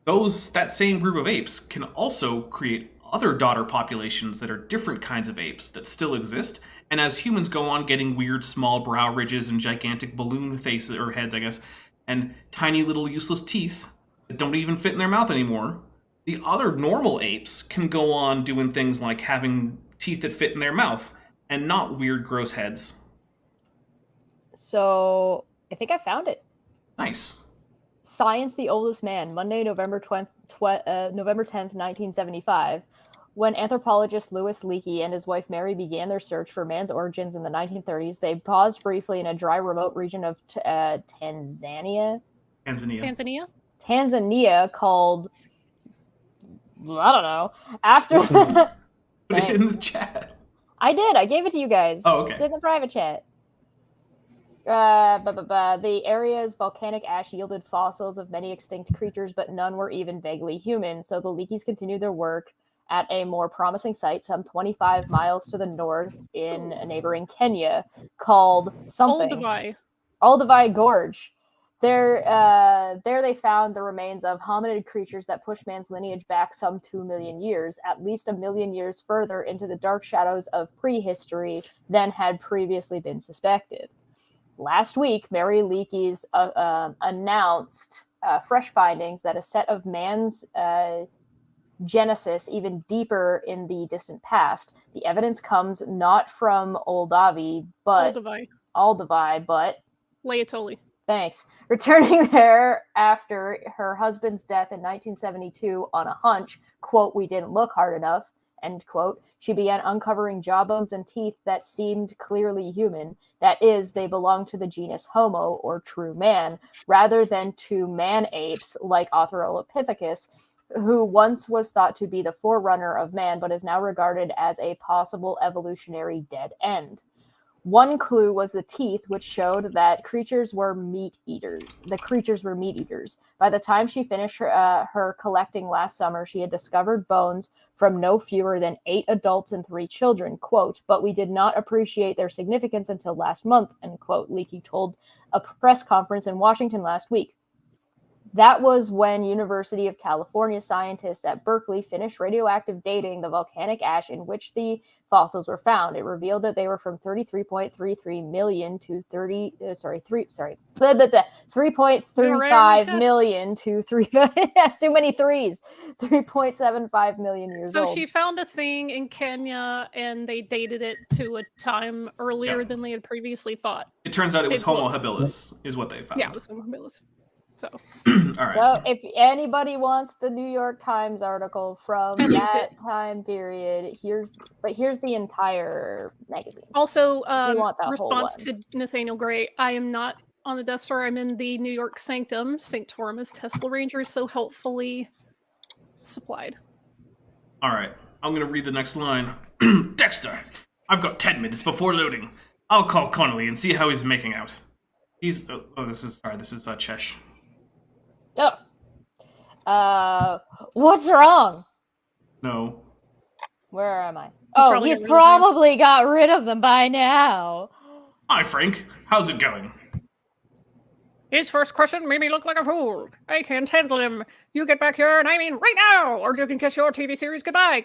that same group of apes can also create other daughter populations that are different kinds of apes that still exist. And as humans go on getting weird small brow ridges and gigantic balloon faces, or heads, I guess, and tiny little useless teeth that don't even fit in their mouth anymore, the other normal apes can go on doing things like having teeth that fit in their mouth and not weird, gross heads. So I think I found it. Nice. Science the Oldest Man, Monday, November 10th, 1975. When anthropologist Louis Leakey and his wife Mary began their search for man's origins in the 1930s, they paused briefly in a dry, remote region of Tanzania called, I don't know, after... Put it in the chat. I did. I gave it to you guys. Oh, okay. It's in the private chat. The area's volcanic ash yielded fossils of many extinct creatures, but none were even vaguely human. So the Leakeys continued their work at a more promising site some 25 miles to the north in a neighboring Kenya called something. Olduvai Gorge. There they found the remains of hominid creatures that pushed man's lineage back some 2 million years, at least 1 million years further into the dark shadows of prehistory than had previously been suspected. Last week, Mary Leakey's announced fresh findings that a set of man's genesis even deeper in the distant past. The evidence comes not from Olduvai, but Laetoli. Thanks. Returning there after her husband's death in 1972 on a hunch, quote, we didn't look hard enough, end quote, she began uncovering jawbones and teeth that seemed clearly human. That is, they belonged to the genus Homo, or true man, rather than to man-apes like Australopithecus, who once was thought to be the forerunner of man, but is now regarded as a possible evolutionary dead end. One clue was the teeth, which showed that creatures were meat eaters. By the time she finished her collecting last summer, she had discovered bones from no fewer than 8 adults and 3 children, quote, but we did not appreciate their significance until last month, end quote, Leakey told a press conference in Washington last week. That was when University of California scientists at Berkeley finished radioactive dating the volcanic ash in which the fossils were found. It revealed that they were from 33.33 million to 3.35 million to 3.75 million years old. So she found a thing in Kenya and they dated it to a time earlier than they had previously thought. It turns out it was Homo habilis, is what they found. Yeah, it was Homo habilis. So, all right. So if anybody wants the New York Times article from that time period, here's the entire magazine. Also, response to Nathaniel Gray, I am not on the Death Star. I'm in the New York Sanctum. St. Torma's Tesla Ranger, so helpfully supplied. All right. I'm going to read the next line. Dexter, I've got 10 minutes before loading. I'll call Connolly and see how he's making out. This is Chesh. Oh. What's wrong? No. Where am I? He's probably got rid of them by now. Hi, Frank. How's it going? His first question made me look like a fool. I can't handle him. You get back here, and I mean right now, or you can kiss your TV series goodbye.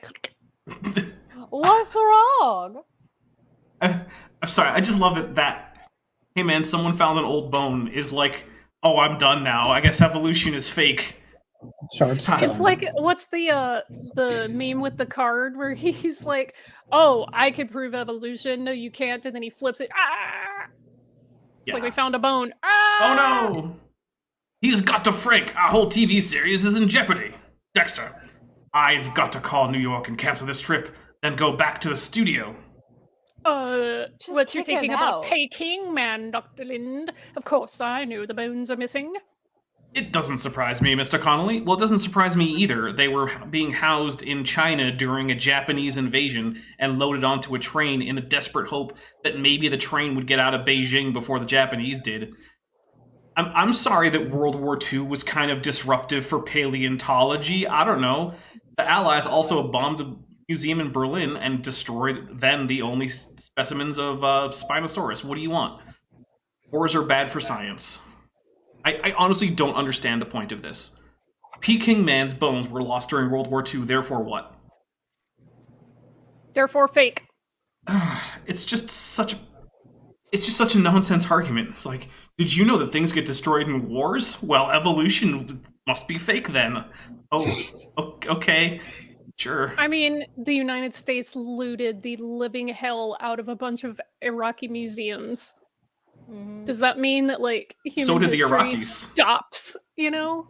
What's wrong? I'm sorry, I just love it that, hey man, someone found an old bone is like, oh, I'm done now. I guess evolution is fake. It's like, what's the meme with the card where he's like, oh, I could prove evolution. No, you can't. And then he flips it. Ah! It's like we found a bone. Ah! Oh no! He's got to Frank. Our whole TV series is in jeopardy. Dexter, I've got to call New York and cancel this trip, then go back to the studio. What you're thinking about Peking Man, Dr. Lind? Of course, I knew the bones are missing. It doesn't surprise me, Mr. Connolly. Well, it doesn't surprise me either. They were being housed in China during a Japanese invasion and loaded onto a train in the desperate hope that maybe the train would get out of Beijing before the Japanese did. I'm sorry that World War II was kind of disruptive for paleontology. I don't know. The Allies also bombed a museum in Berlin and destroyed then the only specimens of Spinosaurus. What do you want? Wars are bad for science. I honestly don't understand the point of this. Peking Man's bones were lost during World War II, therefore what? Therefore fake. It's just such a nonsense argument. It's like, did you know that things get destroyed in wars? Well, evolution must be fake then. Oh, okay. Sure. I mean, the United States looted the living hell out of a bunch of Iraqi museums. Mm-hmm. Does that mean that, like, human so did the history Iraqis. Stops, you know?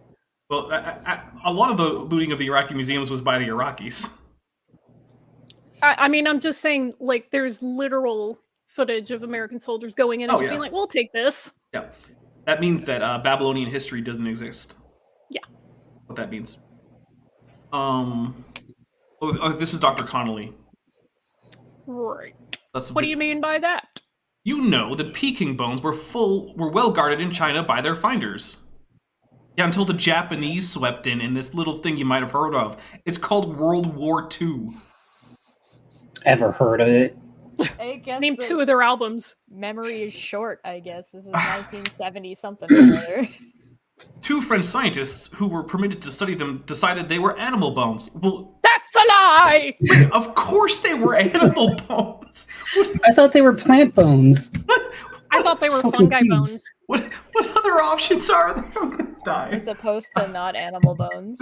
Well, a lot of the looting of the Iraqi museums was by the Iraqis. I mean, I'm just saying, like, there's literal footage of American soldiers going in and just being like, we'll take this. Yeah. That means that Babylonian history doesn't exist. Yeah. What that means. This is Dr. Connolly. Right. What do you mean by that? You know the Peking bones were well guarded in China by their finders. Yeah, until the Japanese swept in this little thing you might have heard of. It's called World War II. Ever heard of it? I guess Name 2 of their albums. Memory is short, I guess. This is 1970 something or other. 2 French scientists who were permitted to study them decided they were animal bones. Well, that's a lie! Wait, of course they were animal bones. I thought they were plant bones. I thought they were So fungi confused. bones. What other options are there? I'm gonna die. As opposed to not animal bones.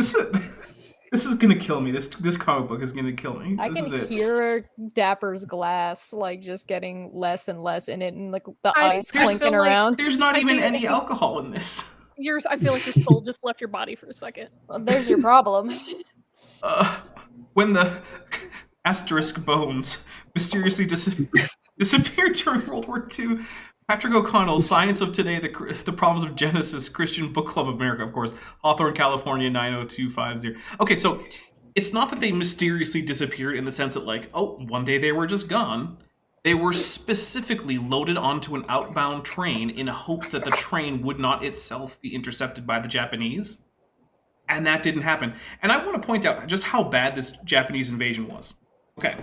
This is gonna kill me. This comic book is gonna kill me. I This can is it. hear Dapper's glass like just getting less and less in it, and like the I ice just clinking feel like around. There's not even any alcohol in this. I feel like your soul just left your body for a second. Well, there's your problem. When the asterisk bones mysteriously disappeared during World War II, Patrick O'Connell's Science of Today, the Problems of Genesis, Christian Book Club of America, of course, Hawthorne, California, 90250. Okay, so it's not that they mysteriously disappeared in the sense that, like, oh, one day they were just gone. They were specifically loaded onto an outbound train in hopes that the train would not itself be intercepted by the Japanese. And that didn't happen. And I want to point out just how bad this Japanese invasion was. Okay.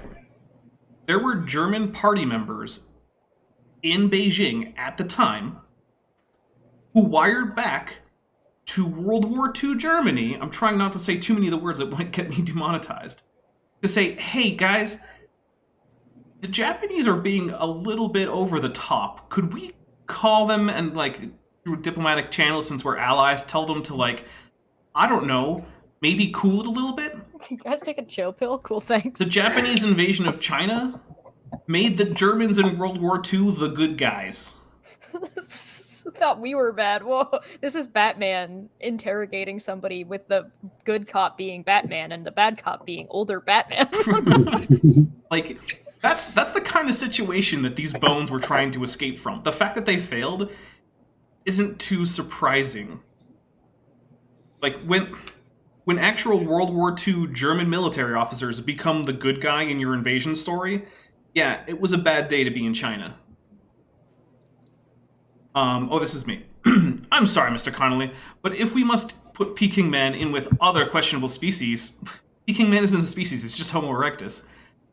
There were German party members in Beijing at the time who wired back to World War II Germany. I'm trying not to say too many of the words that might get me demonetized. To say, hey, guys, the Japanese are being a little bit over the top. Could we call them and, like, through diplomatic channels, since we're allies, tell them to, like, I don't know, maybe cool it a little bit? You guys take a chill pill? Cool, thanks. The Japanese invasion of China made the Germans in World War II the good guys. Thought we were bad. Whoa, this is Batman interrogating somebody with the good cop being Batman and the bad cop being older Batman. Like, that's the kind of situation that these bones were trying to escape from. The fact that they failed isn't too surprising. Like, when actual World War II German military officers become the good guy in your invasion story, yeah, it was a bad day to be in China. Oh, this is me. I'm sorry, Mr. Connolly, but if we must put Peking Man in with other questionable species, Peking Man isn't a species, it's just Homo erectus.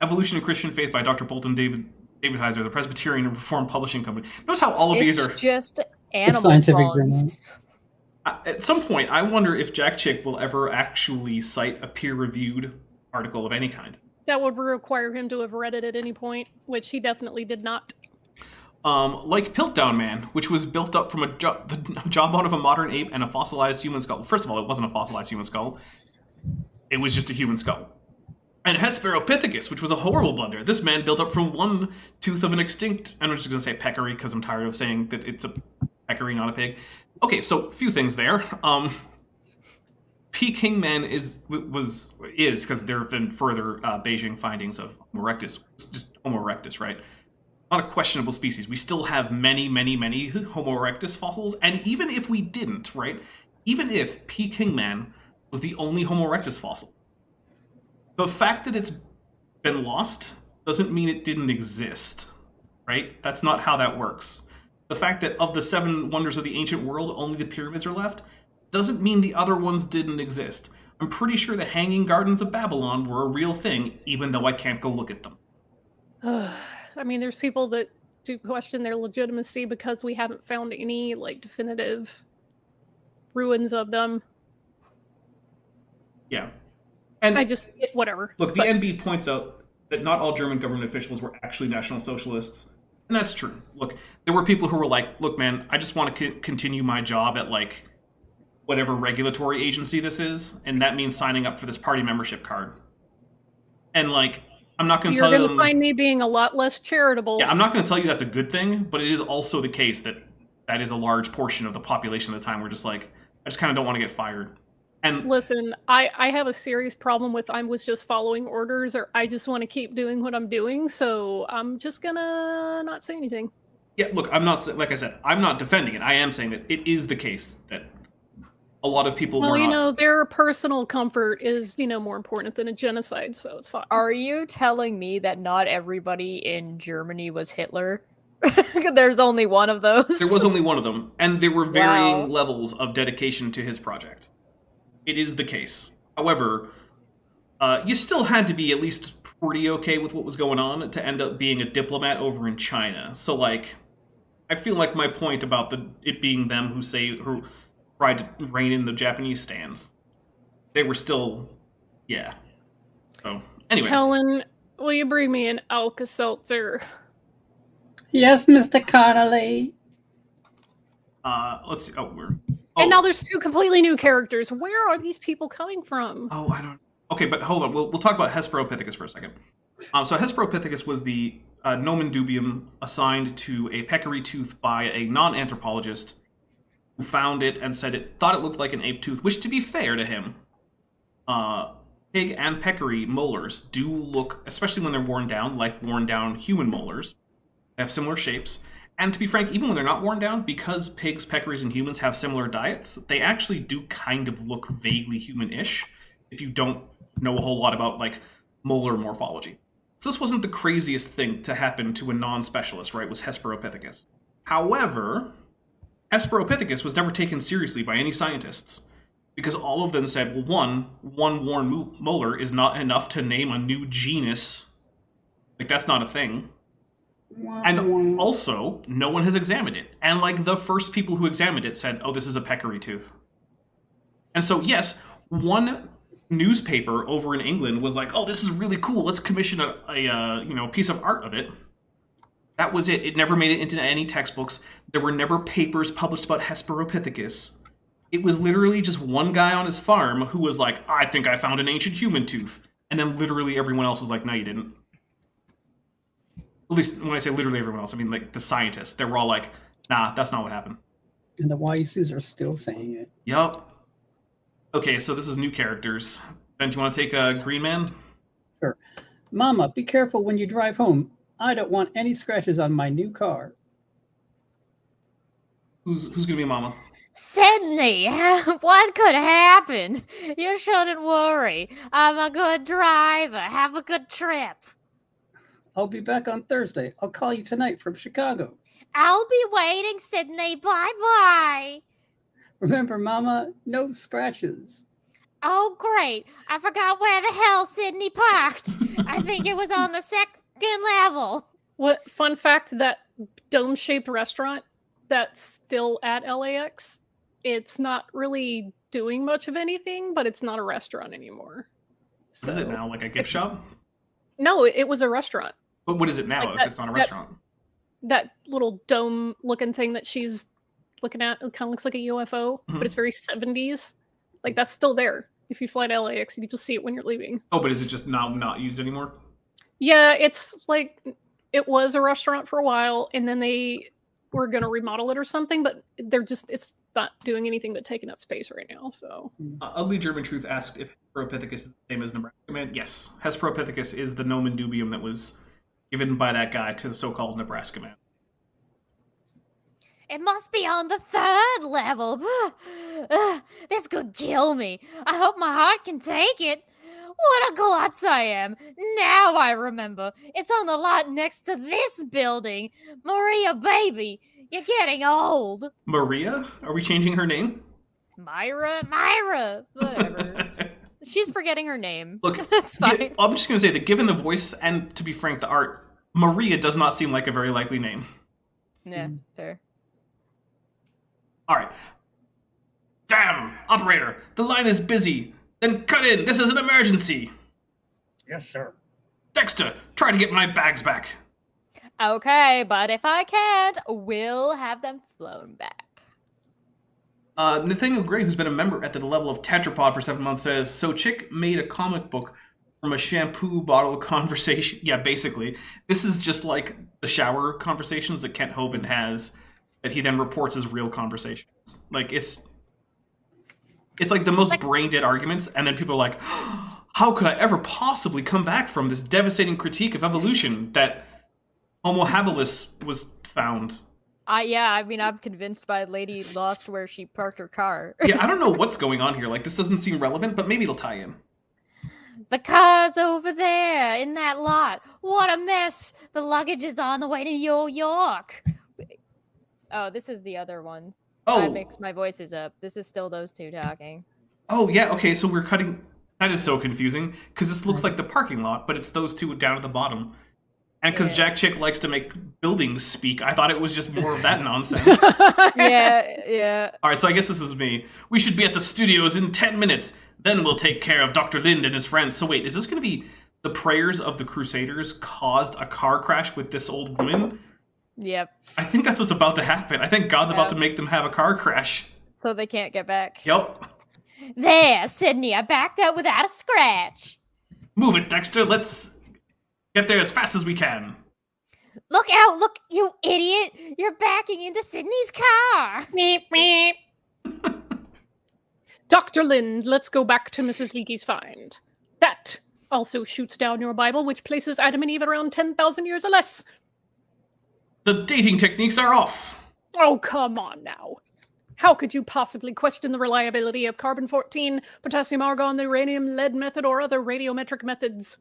Evolution and Christian Faith by Dr. Bolton David Heiser, the Presbyterian and Reformed Publishing Company. Notice how all of these are... It's just animal scientific bones. At some point, I wonder if Jack Chick will ever actually cite a peer-reviewed article of any kind. That would require him to have read it at any point, which he definitely did not. Like Piltdown Man, which was built up from the jawbone of a modern ape and a fossilized human skull. First of all, it wasn't a fossilized human skull. It was just a human skull. And Hesperopithecus, which was a horrible blunder. This man built up from one tooth of an extinct... I'm just going to say peccary, because I'm tired of saying that it's a peccary, not a pig. Okay, so a few things there. Peking Man is, because there have been further Beijing findings of Homo erectus. It's just Homo erectus, right? Not a questionable species. We still have many, many, many Homo erectus fossils, and even if we didn't, right? Even if Peking Man was the only Homo erectus fossil, the fact that it's been lost doesn't mean it didn't exist, right? That's not how that works. The fact that of the 7 wonders of the ancient world, only the pyramids are left, doesn't mean the other ones didn't exist. I'm pretty sure the Hanging Gardens of Babylon were a real thing, even though I can't go look at them. I mean, there's people that do question their legitimacy because we haven't found any, like, definitive ruins of them. Yeah. And whatever. Look, the NB points out that not all German government officials were actually National Socialists. And that's true. Look, there were people who were like, look, man, I just want to continue my job at, like, whatever regulatory agency this is, and that means signing up for this party membership card. And, like, I'm not going to tell you... You're going to find me being a lot less charitable. Yeah, I'm not going to tell you that's a good thing, but it is also the case that that is a large portion of the population at the time. We're just like, I just kind of don't want to get fired. And listen, I have a serious problem with I was just following orders, or I just want to keep doing what I'm doing, so I'm just going to not say anything. Yeah, look, I'm not, like I said, I'm not defending it. I am saying that it is the case that a lot of people were not... their personal comfort is, more important than a genocide, so it's fine. Are you telling me that not everybody in Germany was Hitler? There's only one of those. There was only one of them, and there were varying levels of dedication to his project. It is the case. However, you still had to be at least pretty okay with what was going on to end up being a diplomat over in China. So, like, I feel like my point about it being them who tried to rein in the Japanese stands, they were still, yeah. So, anyway. Helen, will you bring me an Alka-Seltzer? Yes, Mr. Connolly. Let's see. And now there's 2 completely new characters. Where are these people coming from? Oh, I don't. Okay, but hold on. We'll talk about Hesperopithecus for a second. So Hesperopithecus was the nomen dubium assigned to a peccary tooth by a non-anthropologist who found it and thought it looked like an ape tooth. Which, to be fair to him, pig and peccary molars do look, especially when they're worn down, like worn down human molars. They have similar shapes. And to be frank, even when they're not worn down, because pigs, peccaries, and humans have similar diets, they actually do kind of look vaguely human-ish if you don't know a whole lot about, like, molar morphology. So this wasn't the craziest thing to happen to a non-specialist, right? It was Hesperopithecus. However, Hesperopithecus was never taken seriously by any scientists, because all of them said, well, one worn molar is not enough to name a new genus. Like, that's not a thing. And also, no one has examined it. And, like, the first people who examined it said, oh, this is a peccary tooth. And so, yes, one newspaper over in England was like, oh, this is really cool. Let's commission a piece of art of it. That was it. It never made it into any textbooks. There were never papers published about Hesperopithecus. It was literally just one guy on his farm who was like, I think I found an ancient human tooth. And then literally everyone else was like, no, you didn't. At least when I say literally everyone else, I mean like the scientists. They were all like, nah, that's not what happened. And the Wises are still saying it. Yup. Okay, so this is new characters. Ben, do you want to take Green Man? Sure. Mama, be careful when you drive home. I don't want any scratches on my new car. Who's gonna be Mama? Sydney, what could happen? You shouldn't worry. I'm a good driver. Have a good trip. I'll be back on Thursday. I'll call you tonight from Chicago. I'll be waiting, Sydney. Bye-bye. Remember, Mama, no scratches. Oh, great. I forgot where the hell Sydney parked. I think it was on the second level. What fun fact, that dome-shaped restaurant that's still at LAX, it's not really doing much of anything, but it's not a restaurant anymore. What is it now? Like a gift shop? No, it was a restaurant. But what is it now if it's not a restaurant? That little dome-looking thing that she's looking at, it kind of looks like a UFO, but it's very 70s. Like, that's still there. If you fly to LAX, you can just see it when you're leaving. Oh, but is it just now not used anymore? Yeah, it's like, it was a restaurant for a while, and then they were going to remodel it or something, but it's not doing anything but taking up space right now, so. Ugly German Truth asked if Hesperopithecus is the same as Nebraska Man. Yes, Hesperopithecus is the nomen dubium that was given by that guy to the so-called Nebraska Man. It must be on the third level. This could kill me. I hope my heart can take it. What a klutz I am. Now I remember. It's on the lot next to this building. Maria, baby, you're getting old. Maria? Are we changing her name? Myra. Whatever. She's forgetting her name. Look, that's fine. Yeah, I'm just going to say that given the voice and, to be frank, the art, Maria does not seem like a very likely name. Yeah, fair. All right. Damn, operator, the line is busy. Then cut in. This is an emergency. Yes, sir. Dexter, try to get my bags back. Okay, but if I can't, we'll have them flown back. Nathaniel Gray, who's been a member at the level of Tetrapod for 7 months, says, so Chick made a comic book from a shampoo bottle conversation. Yeah, basically. This is just like the shower conversations that Bent Hovind has that he then reports as real conversations. Like, it's like the most brain-dead arguments, and then people are like, how could I ever possibly come back from this devastating critique of evolution that Homo habilis was found? Yeah, I mean, I'm convinced by Lady lost where she parked her car. Yeah, I don't know what's going on here. Like, this doesn't seem relevant, but maybe it'll tie in. The car's over there in that lot. What a mess. The luggage is on the way to New York. Oh, this is the other one. Oh. I mixed my voices up. This is still those two talking. Oh, yeah, okay, so we're cutting... That is so confusing, because this looks like the parking lot, but it's those two down at the bottom. And because Jack Chick likes to make buildings speak, I thought it was just more of that nonsense. Yeah. All right, so I guess this is me. We should be at the studios in 10 minutes. Then we'll take care of Dr. Lind and his friends. So wait, is this going to be the prayers of the Crusaders caused a car crash with this old woman? Yep. I think that's what's about to happen. I think God's about to make them have a car crash. So they can't get back. Yep. There, Sydney, I backed out without a scratch. Move it, Dexter. Let's get there as fast as we can. Look out, look, you idiot. You're backing into Sydney's car. Meep, meep. Dr. Lind, let's go back to Mrs. Leakey's find. That also shoots down your Bible, which places Adam and Eve at around 10,000 years or less. The dating techniques are off. Oh, come on now. How could you possibly question the reliability of carbon-14, potassium argon, the uranium lead method, or other radiometric methods?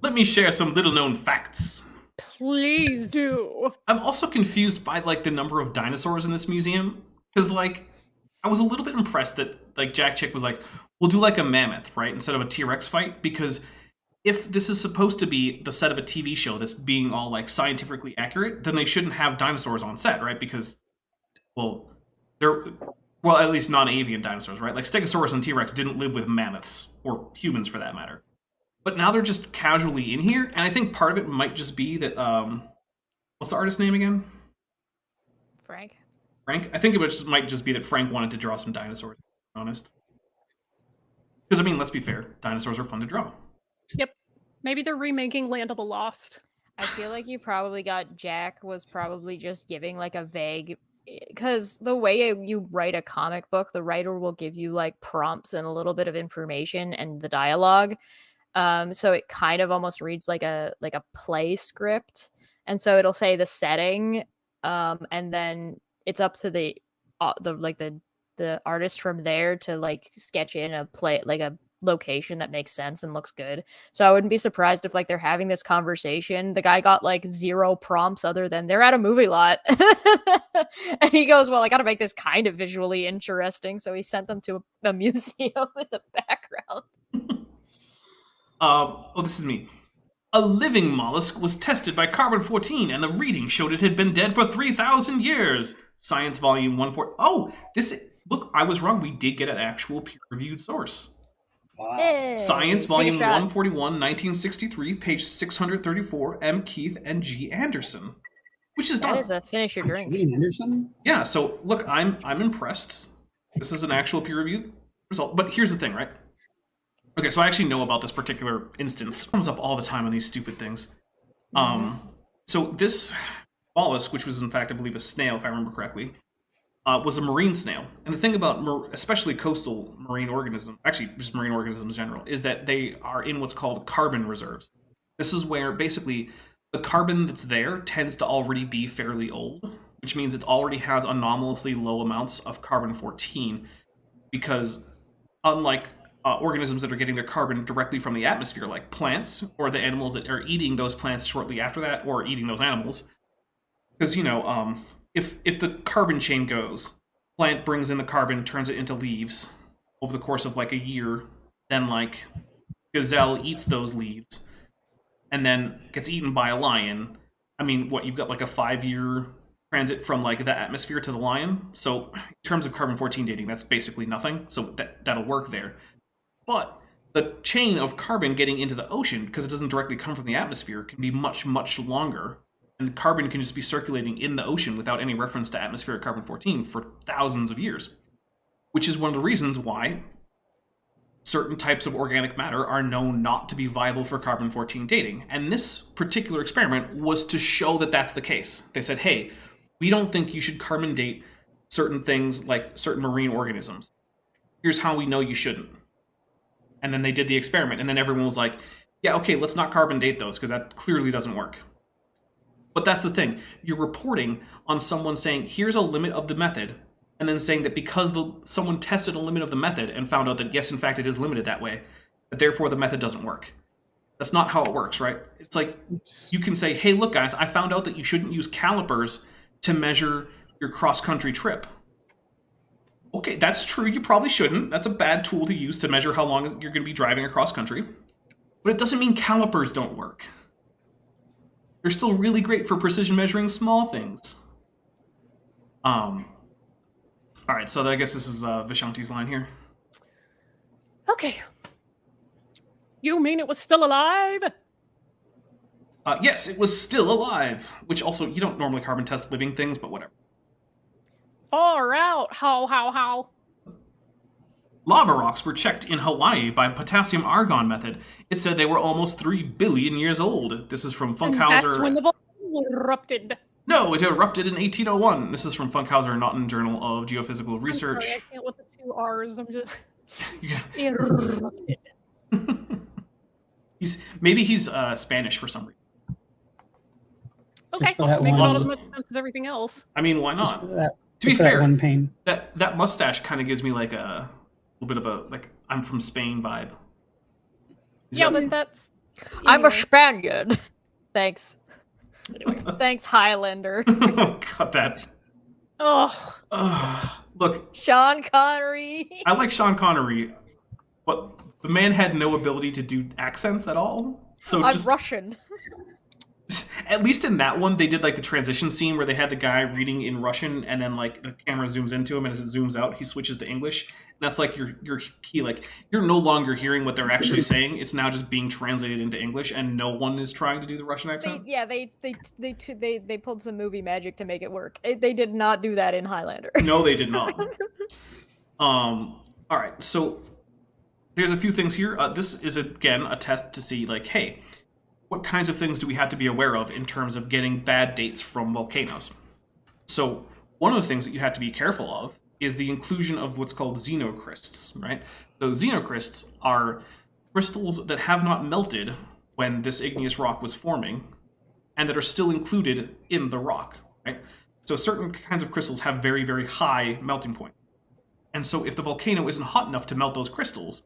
Let me share some little-known facts. Please do. I'm also confused by, like, the number of dinosaurs in this museum. Because, like, I was a little bit impressed that, like, Jack Chick was like, we'll do, like, a mammoth, right, instead of a T-Rex fight. Because if this is supposed to be the set of a TV show that's being all, like, scientifically accurate, then they shouldn't have dinosaurs on set, right? Because, well, well, at least non-avian dinosaurs, right? Like, Stegosaurus and T-Rex didn't live with mammoths, or humans for that matter. But now they're just casually in here, and I think part of it might just be that, what's the artist's name again? Frank? I think it might just be that Frank wanted to draw some dinosaurs, to be honest. Because, I mean, let's be fair, dinosaurs are fun to draw. Yep. Maybe they're remaking Land of the Lost. I feel like you probably got Jack was probably just giving, like, a vague... Because the way you write a comic book, the writer will give you, like, prompts and a little bit of information and the dialogue. So it kind of almost reads like a play script, and so it'll say the setting, and then it's up to the artist from there to, like, sketch in a play, like a location that makes sense and looks good. So I wouldn't be surprised if, like, they're having this conversation, the guy got, like, 0 prompts other than they're at a movie lot, and he goes, well, I gotta make this kind of visually interesting, so he sent them to a museum with a background. This is me. A living mollusk was tested by carbon-14, and the reading showed it had been dead for 3,000 years. Science Volume 140. Oh, look, I was wrong. We did get an actual peer-reviewed source. Wow. Hey, Science Volume take a shot. 141, 1963, page 634, M. Keith and G. Anderson. Which is That done. is a finish your drink. Gene Anderson? Yeah, so look, I'm impressed. This is an actual peer-reviewed result. But here's the thing, right? Okay, so I actually know about this particular instance. It comes up all the time on these stupid things. So this mollusk, which was in fact, I believe, a snail, if I remember correctly, was a marine snail. And the thing about especially coastal marine organisms, actually just marine organisms in general, is that they are in what's called carbon reserves. This is where basically the carbon that's there tends to already be fairly old, which means it already has anomalously low amounts of carbon-14, because unlike organisms that are getting their carbon directly from the atmosphere, like plants, or the animals that are eating those plants shortly after that, or eating those animals. Because, you know, if the carbon chain goes, plant brings in the carbon, turns it into leaves over the course of, like, a year, then, like, gazelle eats those leaves, and then gets eaten by a lion. I mean, what, you've got, like, a 5-year transit from, like, the atmosphere to the lion? So, in terms of carbon-14 dating, that's basically nothing, so that'll work there. But the chain of carbon getting into the ocean, because it doesn't directly come from the atmosphere, can be much, much longer. And carbon can just be circulating in the ocean without any reference to atmospheric carbon-14 for thousands of years. Which is one of the reasons why certain types of organic matter are known not to be viable for carbon-14 dating. And this particular experiment was to show that that's the case. They said, hey, we don't think you should carbon date certain things like certain marine organisms. Here's how we know you shouldn't. And then they did the experiment, and then everyone was like, yeah, okay, let's not carbon date those, because that clearly doesn't work. But that's the thing. You're reporting on someone saying, here's a limit of the method, and then saying that because someone tested a limit of the method and found out that, yes, in fact, it is limited that way, that therefore the method doesn't work. That's not how it works, right? It's like you can say, hey, look, guys, I found out that you shouldn't use calipers to measure your cross-country trip. Okay, that's true. You probably shouldn't. That's a bad tool to use to measure how long you're going to be driving across country. But it doesn't mean calipers don't work. They're still really great for precision measuring small things. All right, so I guess this is Vishanti's line here. Okay. You mean it was still alive? Yes, it was still alive. Which also, you don't normally carbon test living things, but whatever. Far out. How? Lava rocks were checked in Hawaii by potassium argon method. It said they were almost 3 billion years old. This is from Funkhauser. And that's when the volcano erupted. No, it erupted in 1801. This is from Funkhauser Naughton Journal of Geophysical Research. I'm sorry, I can't with the 2 R's. I'm just... Yeah. Erupted. Maybe he's Spanish for some reason. Okay, for this that makes one. about as much sense as everything else. I mean, why Just not? for that, To be just for that fair, one pain. that mustache kind of gives me like a little bit of a like I'm from Spain vibe. Yeah, but that's... I'm a anyway. Spaniard. Thanks. Anyway. Thanks, Highlander. Got that. Oh, Look, Sean Connery. I like Sean Connery, but the man had no ability to do accents at all. So I'm just Russian. at least in that one, they did like the transition scene where they had the guy reading in Russian, and then like the camera zooms into him, and as it zooms out, he switches to English. And that's like your key. Like you're no longer hearing what they're actually saying; it's now just being translated into English, and no one is trying to do the Russian accent. They pulled some movie magic to make it work. They did not do that in Highlander. No, they did not. All right, so there's a few things here. This is again a test to see, like, hey, what kinds of things do we have to be aware of in terms of getting bad dates from volcanoes? So one of the things that you have to be careful of is the inclusion of what's called xenocrysts, right? So xenocrysts are crystals that have not melted when this igneous rock was forming, and that are still included in the rock, right? So certain kinds of crystals have very, very high melting point. And so if the volcano isn't hot enough to melt those crystals,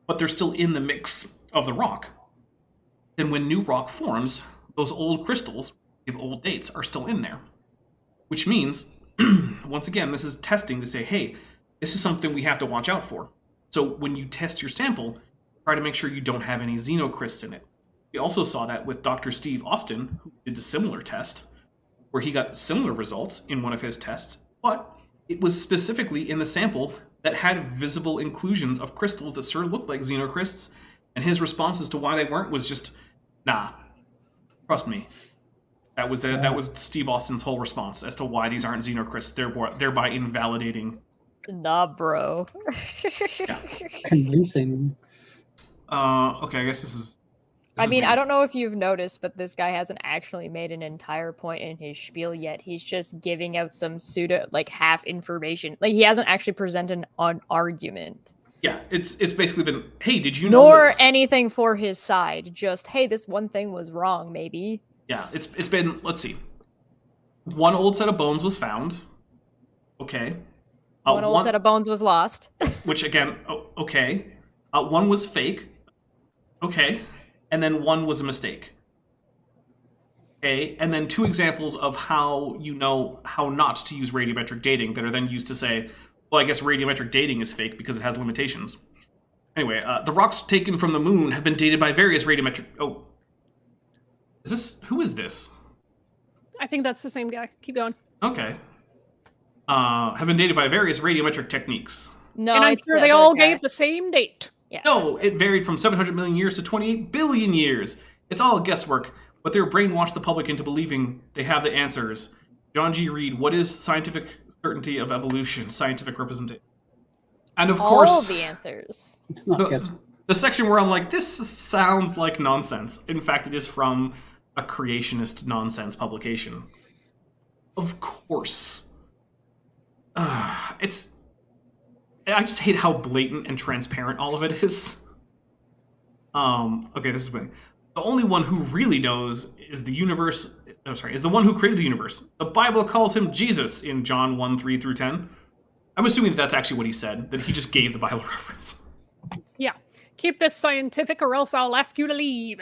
but they're still in the mix of the rock, then when new rock forms, those old crystals with old dates are still in there. Which means, once again, this is testing to say, hey, this is something we have to watch out for. So when you test your sample, try to make sure you don't have any xenocrysts in it. We also saw that with Dr. Steve Austin, who did a similar test, where he got similar results in one of his tests, but it was specifically in the sample that had visible inclusions of crystals that sort of looked like xenocrysts, and his responses to why they weren't was just, nah, trust me. That was Steve Austin's whole response as to why these aren't xenocrysts, thereby invalidating. Nah, bro. Convincing. Okay, I guess this is I mean, I don't know if you've noticed, but this guy hasn't actually made an entire point in his spiel yet. He's just giving out some pseudo, like, half information. Like, he hasn't actually presented an argument. Yeah, it's basically been, hey, did you know? Nor anything for his side. Just, hey, this one thing was wrong, maybe. Yeah, it's been, let's see. One old set of bones was found. Okay. One old set of bones was lost. Which, again, okay. One was fake. Okay. And then one was a mistake. Okay. And then 2 examples of how you know how not to use radiometric dating that are then used to say, well, I guess radiometric dating is fake because it has limitations. Anyway, the rocks taken from the moon have been dated by various radiometric... Oh. Who is this? I think that's the same guy. Keep going. Okay. Have been dated by various radiometric techniques. No, and I'm it's sure the they other all guy. gave the same date. Yeah, No, it varied from 700 million years to 28 billion years. It's all guesswork, but they're brainwashed the public into believing they have the answers. John G. Reed, what is scientific certainty of evolution? Scientific representation. And of all course, the answers. It's not guesswork. the section where I'm like, this sounds like nonsense. In fact, it is from a creationist nonsense publication. Of course. I just hate how blatant and transparent all of it is. Okay, this is when the only one who really knows is the universe. Is the one who created the universe. The Bible calls him Jesus in John 1:3-10. I'm assuming that's actually what he said. That he just gave the Bible reference. Yeah. Keep this scientific or else I'll ask you to leave.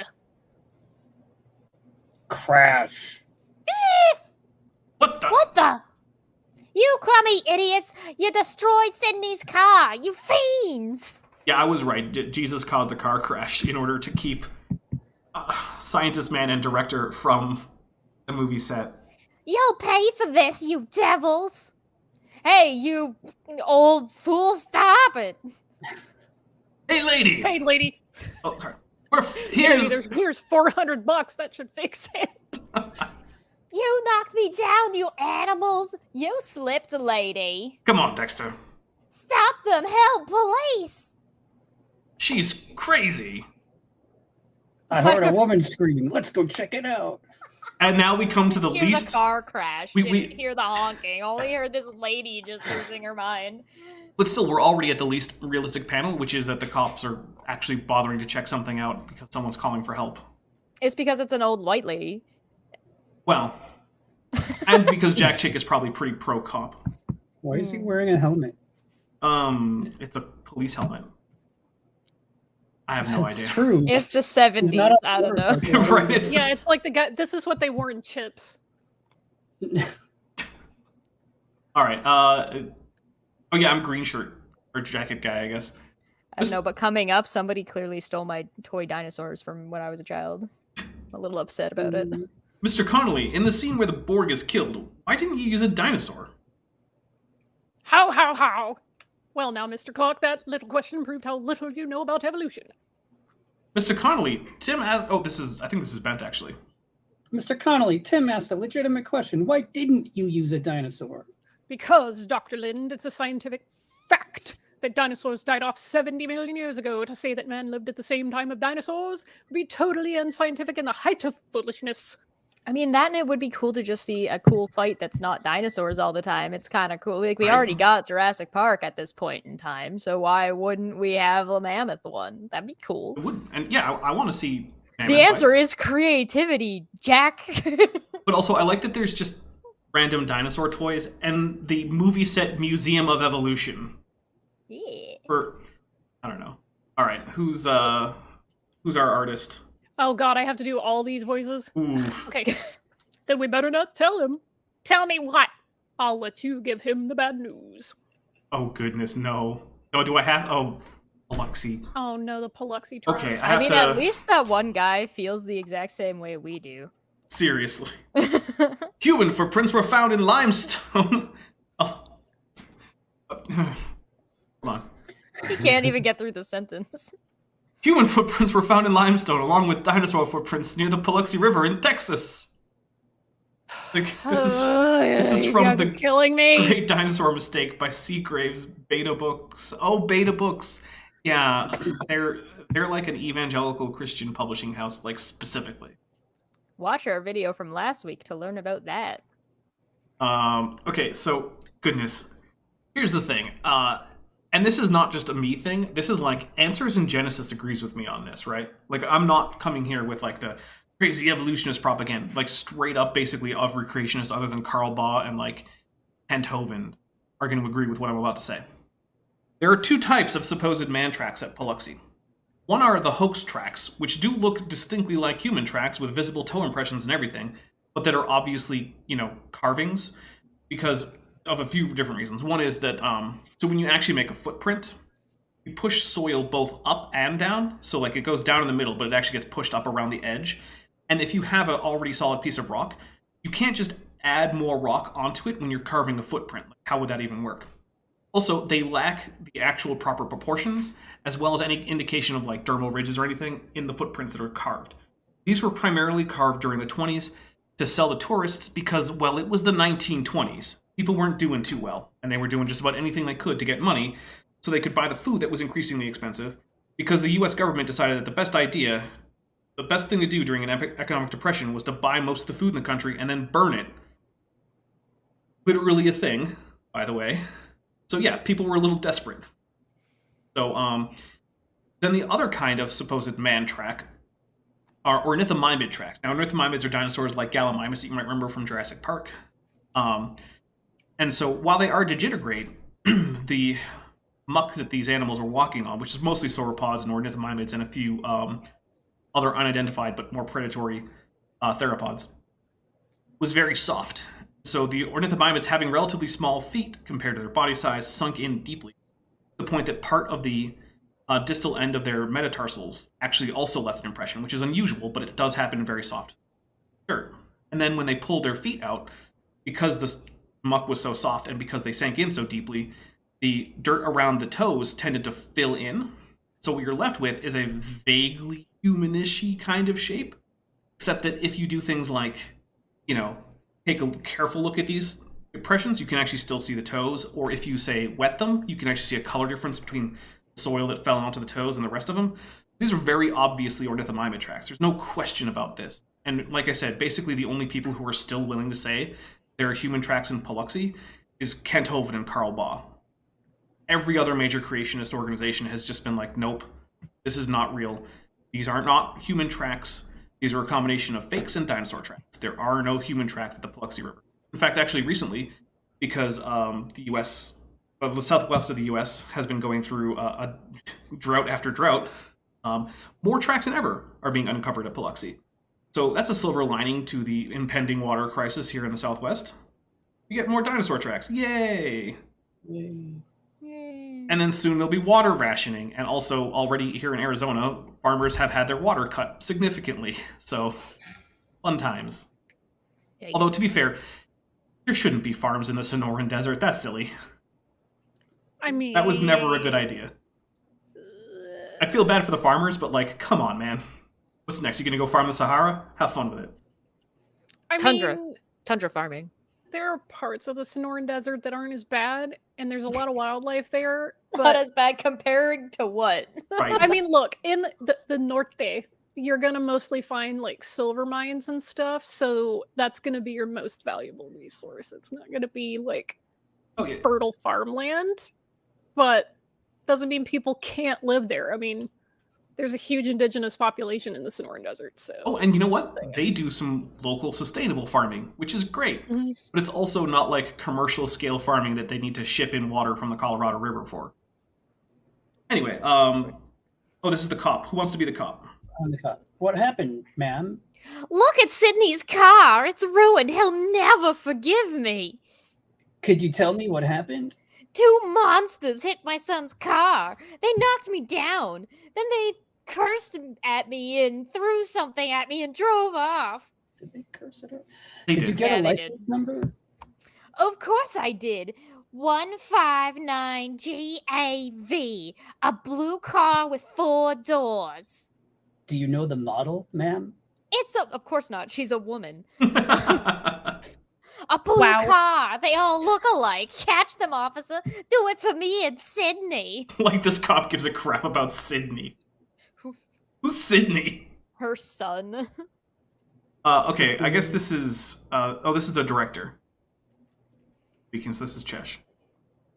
Crash. What the? What the? You crummy idiots! You destroyed Sydney's car! You fiends! Yeah, I was right. Jesus caused a car crash in order to keep Scientist Man and director from the movie set. You'll pay for this, you devils! Hey, you old fool, stop it! Hey, lady! Hey, lady. Oh, sorry. Here's $400. That should fix it. You knocked me down, you animals! You slipped, lady. Come on, Dexter. Stop them! Help! Police! She's crazy. I heard a woman scream. Let's go check it out. And now we come to the Hear least... the car crash. We- Didn't hear the honking. Only heard this lady just losing her mind. But still, we're already at the least realistic panel, which is that the cops are actually bothering to check something out because someone's calling for help. It's because it's an old white lady. Well, and because Jack Chick is probably pretty pro-cop. Why is he wearing a helmet? It's a police helmet. I have no That's idea. true. It's the He's 70s. not a I don't know. motorcycle. Right, it's Yeah, it's like the guy. This is what they wore in Chips. All right. Oh yeah, I'm green shirt or jacket guy, I guess. I don't know, but coming up, somebody clearly stole my toy dinosaurs from when I was a child. I'm a little upset about it. Mr. Connolly, in the scene where the Borg is killed, why didn't you use a dinosaur? How? Well, now, Mr. Clark, that little question proved how little you know about evolution. Mr. Connolly, Tim asked... Oh, I think this is Bent, actually. Mr. Connolly, Tim asked a legitimate question. Why didn't you use a dinosaur? Because, Dr. Lind, it's a scientific fact that dinosaurs died off 70 million years ago. To say that man lived at the same time of dinosaurs would be totally unscientific and the height of foolishness. I mean, that and it would be cool to just see a cool fight that's not dinosaurs all the time. It's kind of cool. Like, we already got Jurassic Park at this point in time, so why wouldn't we have a mammoth one? That'd be cool. It would, and yeah, I want to see... The answer fights. is creativity, Jack. But also, I like that there's just random dinosaur toys and the movie set Museum of Evolution. Yeah. I don't know. All right, who's our artist? Oh god, I have to do all these voices? Oof. Okay, then we better not tell him. Tell me what? I'll let you give him the bad news. Oh goodness, no. No, do I have? Oh, Alexi. Oh no, the Paluxy tribe. Okay, I I have mean, to. at least that one guy feels the exact same way we do. Seriously. Human footprints were found in limestone. Oh. Hold on. He can't even get through the sentence. Human footprints were found in limestone along with dinosaur footprints near the Paluxy River in Texas. Like, this is you from guys the are killing me. Great Dinosaur Mistake by Seagraves Beta Books. Oh, Beta Books. Yeah, they're like an evangelical Christian publishing house, like specifically. Watch our video from last week to learn about that. Okay, so goodness. Here's the thing. And this is not just a me thing. This is like Answers in Genesis agrees with me on this, right? Like, I'm not coming here with like the crazy evolutionist propaganda, like straight up basically every creationist other than Karl Baugh and like Bent Hovind are going to agree with what I'm about to say. There are two types of supposed man tracks at Paluxy. One are the hoax tracks, which do look distinctly like human tracks with visible toe impressions and everything, but that are obviously, carvings because of a few different reasons. One is that, so when you actually make a footprint, you push soil both up and down, so like it goes down in the middle, but it actually gets pushed up around the edge. And if you have an already solid piece of rock, you can't just add more rock onto it when you're carving a footprint. Like, how would that even work? Also, they lack the actual proper proportions, as well as any indication of like dermal ridges or anything in the footprints that are carved. These were primarily carved during the 20s to sell to tourists because, well, it was the 1920s. People weren't doing too well, and they were doing just about anything they could to get money so they could buy the food that was increasingly expensive because the US government decided that the best thing to do during an economic depression was to buy most of the food in the country and then burn it. Literally a thing, by the way. So yeah, people were a little desperate. So then the other kind of supposed man track are ornithomimid tracks. Now ornithomimids are dinosaurs like Gallimimus that you might remember from Jurassic Park. And so while they are digitigrade, the muck that these animals are walking on, which is mostly sauropods and ornithomimids and a few other unidentified but more predatory theropods, was very soft. So the ornithomimids, having relatively small feet compared to their body size, sunk in deeply, to the point that part of the distal end of their metatarsals actually also left an impression, which is unusual, but it does happen in very soft dirt. And then when they pulled their feet out, because the muck was so soft and because they sank in so deeply, the dirt around the toes tended to fill in. So what you're left with is a vaguely humanish-y kind of shape, except that if you do things like, take a careful look at these impressions, you can actually still see the toes, or if you, say, wet them, you can actually see a color difference between the soil that fell onto the toes and the rest of them. These are very obviously ornithomimid tracks. There's no question about this. And like I said, basically the only people who are still willing to say there are human tracks in Paluxy is Bent Hovind and Carl Baugh. Every other major creationist organization has just been like, nope, this is not real. These are not human tracks. These are a combination of fakes and dinosaur tracks. There are no human tracks at the Paluxy River. In fact, actually recently, because the U.S., the southwest of the U.S. has been going through a drought after drought, more tracks than ever are being uncovered at Paluxy. So that's a silver lining to the impending water crisis here in the southwest. You get more dinosaur tracks. Yay! Yay. And then soon there'll be water rationing. And also, already here in Arizona, farmers have had their water cut significantly. So, fun times. Yikes. Although, to be fair, there shouldn't be farms in the Sonoran Desert. That's silly. I mean, That was never a good idea. I feel bad for the farmers, but, like, come on, man. What's next? You gonna go farm the Sahara? Have fun with it. Tundra. mean, Tundra farming. there are parts of the Sonoran Desert that aren't as bad, and there's a lot of wildlife there. Not But as bad comparing to what? Right. I mean, look, in the Norte, you're gonna mostly find like silver mines and stuff, so that's gonna be your most valuable resource. It's not gonna be like Okay. fertile farmland, but doesn't mean people can't live there. I mean, there's a huge indigenous population in the Sonoran Desert, so. Oh, and you know what? They do some local sustainable farming, which is great. Mhm. But it's also not like commercial scale farming that they need to ship in water from the Colorado River for. Anyway, oh, this is the cop. Who wants to be the cop? On the cop. What happened, ma'am? Look at Sydney's car. It's ruined. He'll never forgive me. Could you tell me what happened? 2 monsters hit my son's car. They knocked me down. Then they cursed at me and threw something at me and drove off. Did they curse at her? They Did you did. get Yeah, a they license number? Of course I did. 159 GAV. A blue car with 4 doors. Do you know the model, ma'am? It's a... Of course not. She's a woman. A blue Wow. car. They all look alike. Catch them, officer. Do it for me and Sydney. Like this cop gives a crap about Sydney. Who- Who's Sydney? Her son. Okay, I guess this is... this is the director. Because this is Chesh.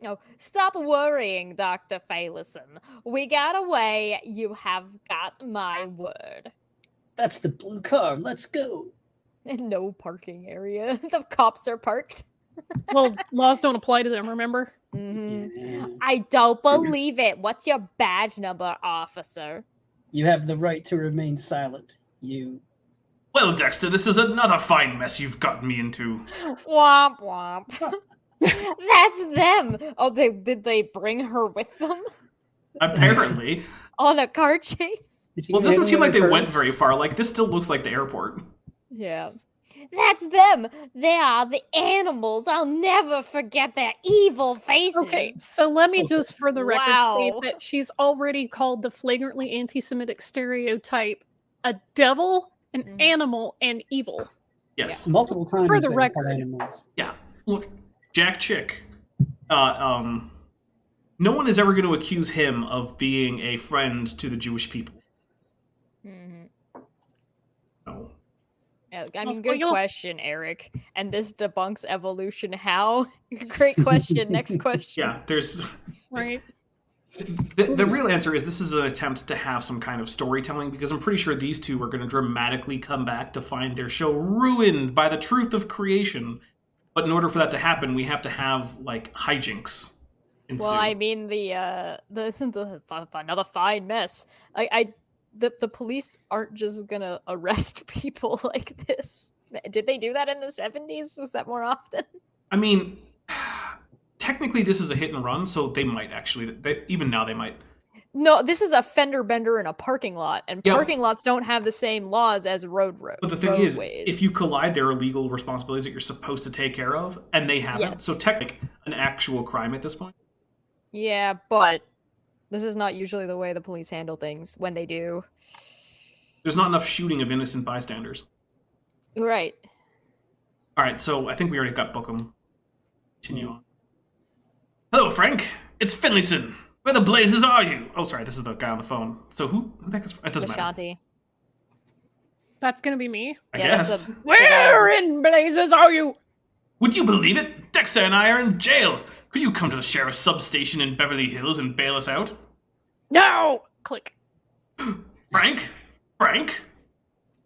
No, stop worrying, Dr. Falison. We got away. You have got my word. That's the blue car. Let's go. No parking area. The cops are parked. Well, laws don't apply to them, remember? Hmm. Yeah. I don't believe it. What's your badge number, officer? You have the right to remain silent. You. Well, Dexter, this is another fine mess you've gotten me into. Womp womp. That's them. Oh, did they bring her with them Apparently. on a car chase? Did you Well, it get doesn't any seem like other they went birds? very far. Like, this still looks like the airport. Yeah. That's them. They are the animals. I'll never forget their evil faces. Okay, so let me Okay. just for the record Wow. state that she's already called the flagrantly anti-Semitic stereotype a devil, an Mhm. animal, and evil. Yes. Multiple times. For the they record. call animals. Yeah. Look, Jack Chick. No one is ever going to accuse him of being a friend to the Jewish people. Mhm. No. I mean, Also, good you'll- question, Eric. And this debunks evolution. How? Great question. Next question. Yeah, there's... Right? The real answer is this is an attempt to have some kind of storytelling, because I'm pretty sure these two are going to dramatically come back to find their show ruined by the truth of creation. But in order for that to happen, we have to have, like, hijinks. ensue. Well, I mean the another fine mess. The police aren't just gonna arrest people like this. Did they do that in the 70s? Was that more often? I mean, technically this is a hit and run, so they might actually. Even now they might. No, this is a fender bender in a parking lot, and Yeah. parking lots don't have the same laws as roadways. But the thing is, if you collide, there are legal responsibilities that you're supposed to take care of, and they haven't. Yes. So technically, an actual crime at this point. Yeah, but this is not usually the way the police handle things when they do. There's not enough shooting of innocent bystanders. Right. All right, so I think we already got Bookham. Continue on. Hello, Frank. It's Finlayson. Where the blazes are you? Oh, sorry, this is the guy on the phone. So who the heck is... It doesn't matter. Ashanti. That's gonna be me. I Yeah, guess. that's Where in blazes are you? Would you believe it? Dexter and I are in jail. Could you come to the sheriff's substation in Beverly Hills and bail us out? No! Click. Frank? Frank?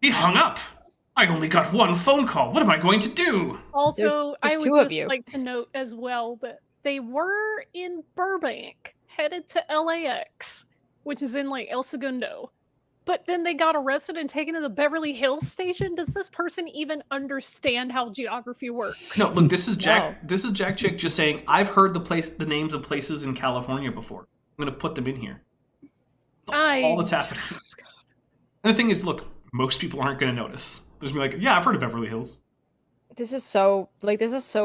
He hung up. I only got one phone call. What am I going to do? Also, There's I two would of just you. like to note as well that they were in Burbank, headed to LAX, which is in like El Segundo. But then they got arrested and taken to the Beverly Hills station. Does this person even understand how geography works? No, look, this is Jack. No. This is Jack Chick just saying, I've heard the names of places in California before. I'm going to put them in here. All that's happening. And the thing is, look, most people aren't going to notice. There's going to be like, yeah, I've heard of Beverly Hills. This is so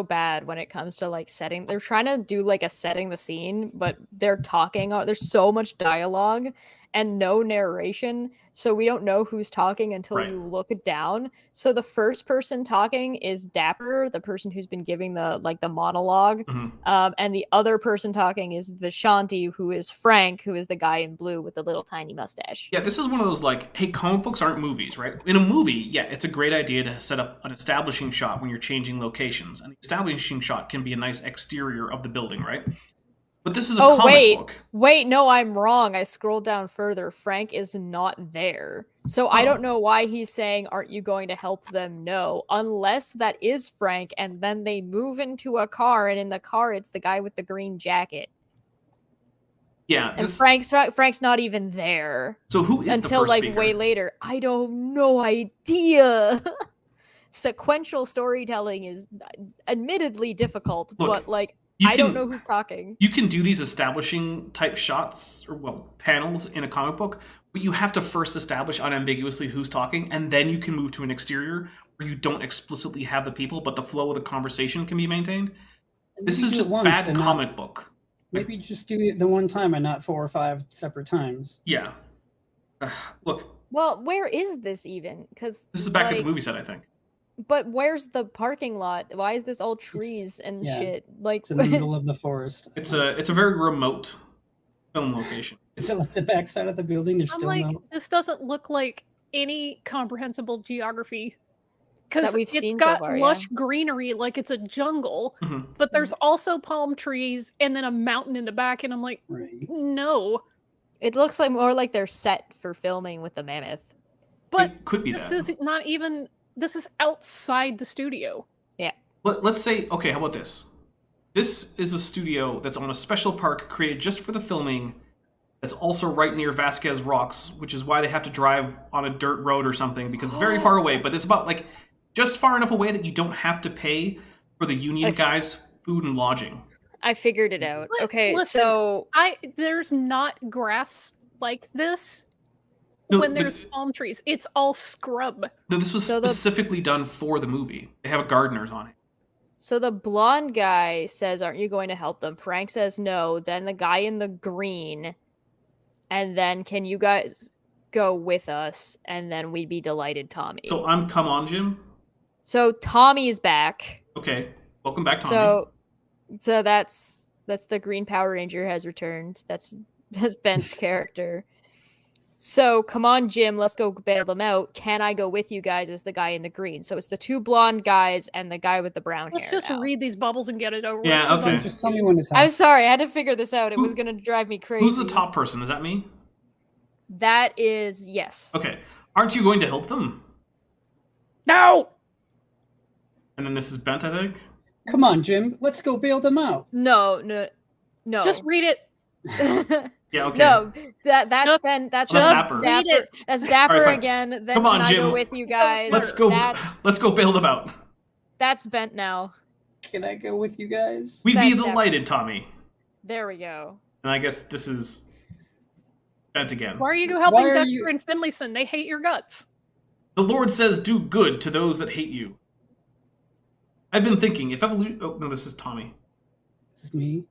bad when it comes to like setting. They're trying to do like a setting the scene, but they're talking. There's so much dialogue and no narration, so we don't know who's talking until Right. you look down. So the first person talking is Dapper, the person who's been giving the monologue, and the other person talking is Vishanti, who is Frank, who is the guy in blue with the little tiny mustache. Yeah, this is one of those like, hey, comic books aren't movies, right? In a movie, yeah, it's a great idea to set up an establishing shot when you're changing locations, and the establishing shot can be a nice exterior of the building, right? But this is a comic book. Wait, no, I'm wrong. I scrolled down further. Frank is not there. So I don't know why he's saying, aren't you going to help them? No, unless that is Frank, and then they move into a car, and in the car, it's the guy with the green jacket. Yeah. And Frank's not even there. So who is until the first like speaker? way later. I don't no idea. Sequential storytelling is admittedly difficult, Look, but like you I don't can- know who's talking. You can do these establishing type shots, or well, panels in a comic book, but you have to first establish unambiguously who's talking, and then you can move to an exterior where you don't explicitly have the people, but the flow of the conversation can be maintained. This Maybe is do it just once bad and not- comic book. Maybe just do it the one time and not 4 or 5 separate times. Yeah. Look, Well, where is this even? Because this is back at the movie set, I think. But where's the parking lot? Why is this all trees and yeah, shit? Like It's in the middle of the forest. It's a very remote film location. Is it like the backside of the building? There's I'm still like, no. this doesn't look like any comprehensible geography. Because That we've it's seen so got far, yeah. lush greenery like it's a jungle, Mhm. but there's also palm trees and then a mountain in the back, and I'm like, Right. no. it looks like more like they're set for filming with the mammoth. But It could be this that. is not even, this is outside the studio. Let's say, okay, how about this? This is a studio that's on a special park created just for the filming. That's also right near Vasquez Rocks, which is why they have to drive on a dirt road or something, because it's very far away, but it's about like just far enough away that you don't have to pay for the union guys' food and lodging. I figured it out. Okay, Listen, so there's not grass like this No, when there's palm trees. It's all scrub. No, this was So the- specifically done for the movie. They have gardeners on it. So the blonde guy says, aren't you going to help them? Frank says no. Then the guy in the green. And then, can you guys go with us? And then we'd be delighted, Tommy. So come on, Jim. So Tommy's back. Okay, welcome back, Tommy. So that's the Green Power Ranger has returned. That's Bent's character. So come on, Jim, let's go bail them out. Can I go with you guys as the guy in the green? So it's the two blonde guys and the guy with the brown Let's hair. just now. read these bubbles and get it over Yeah, with. 'cause I'm okay. Just tell me when to talk. I'm sorry, I had to figure this out. It was Who- gonna drive me crazy. Who's the top person? Is that me? That is yes. Okay. Aren't you going to help them? No! And then this is Bent, I think. Come on, Jim. Let's go bail them out. No. No. Just read it. Yeah, okay. No, that's Just- that's Dapper. Read it. That's Dapper All right, fine. again. Then Come on, can I go Jim. with you guys? Let's go. Let's go bail them out. That's Bent now. Can I go with you guys? We'd be That's delighted, Tommy. There we go. And I guess this is Bent again. Why are you helping Why are Dexter you- and Finlayson? They hate your guts. The Lord says, "Do good to those that hate you." I've been thinking, if evolution. Oh no, this is Tommy. This is me.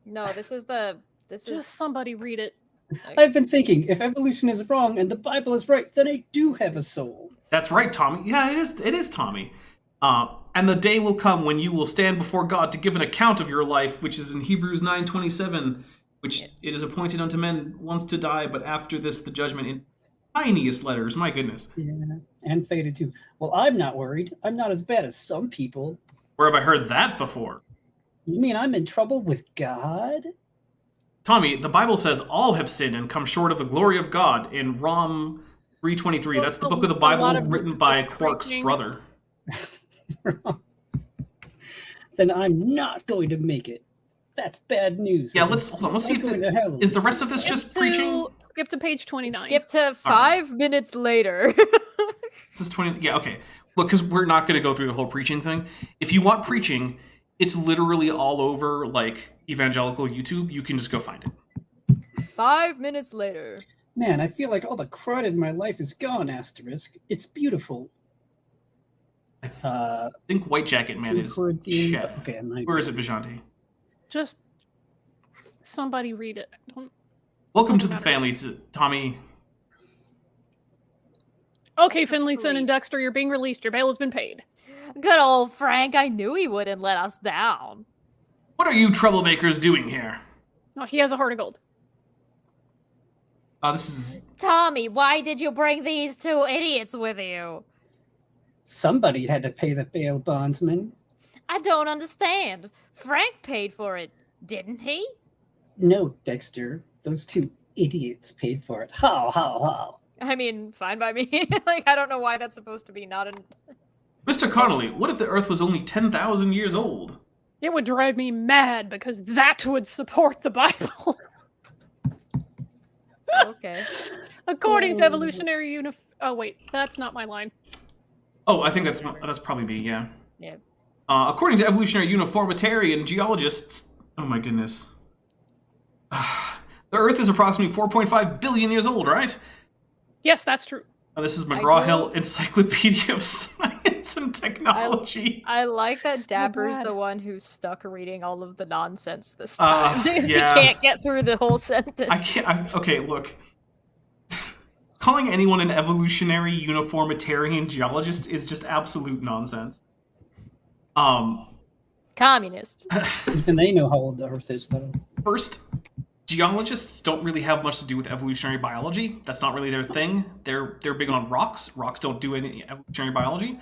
No, this is the. This is. Just somebody read it. I've been thinking, if evolution is wrong and the Bible is right, then I do have a soul. That's right, Tommy. Yeah, it is. It is Tommy. And the day will come when you will stand before God to give an account of your life, which is in Hebrews 9:27, which it is appointed unto men once to die, but after this the judgment in tiniest letters. My goodness. Yeah, and faded too. Well, I'm not worried. I'm not as bad as some people. Where have I heard that before? You mean I'm in trouble with God? Tommy, the Bible says all have sinned and come short of the glory of God in Rom 3:23. That's the book of the A lot Bible of this written is by just Quark's preaching. brother. Then I'm not going to make it. That's bad news. Yeah, let's hold on. Let's see if is the rest of this just preaching. Skip to page 29. Skip to 5 minutes later. This is 20. Yeah, okay. Look, because we're not going to go through the whole preaching thing. If you want preaching, it's literally all over like evangelical YouTube. You can just go find it. 5 minutes later. Man, I feel like all the crud in my life is gone, asterisk. It's beautiful. I think White Jacket Man is Chet. Okay, I'm not. Where is it, Vijanti? Just somebody read it. Welcome to the matter. family, Tommy. Okay, Finlayson and Dexter, you're being released. Your bail has been paid. Good old Frank. I knew he wouldn't let us down. What are you troublemakers doing here? Oh, he has a heart of gold. This is Tommy, why did you bring these two idiots with you? Somebody had to pay the bail bondsman. I don't understand. Frank paid for it, didn't he? No, Dexter. Those two idiots paid for it. How, how. I mean, fine by me. Like, I don't know why that's supposed to be not an. Mr. Connolly. What if the Earth was only 10,000 years old? It would drive me mad because that would support the Bible. Okay. According to evolutionary Oh wait, that's not my line. Oh, I think that's probably me. Yeah. Yeah. According to evolutionary uniformitarian geologists, oh my goodness, the Earth is approximately 4.5 billion years old, right? Yes, that's true. This is McGraw-Hill Encyclopedia of Science and Technology. I like that So Dapper's bad. the one who's stuck reading all of the nonsense this time. Because yeah. He can't get through the whole sentence. I can't. Okay, look. Calling anyone an evolutionary uniformitarian geologist is just absolute nonsense. Communist. Even they know how old the Earth is, though. First, geologists don't really have much to do with evolutionary biology. That's not really their thing. They're big on rocks. Rocks don't do any evolutionary biology.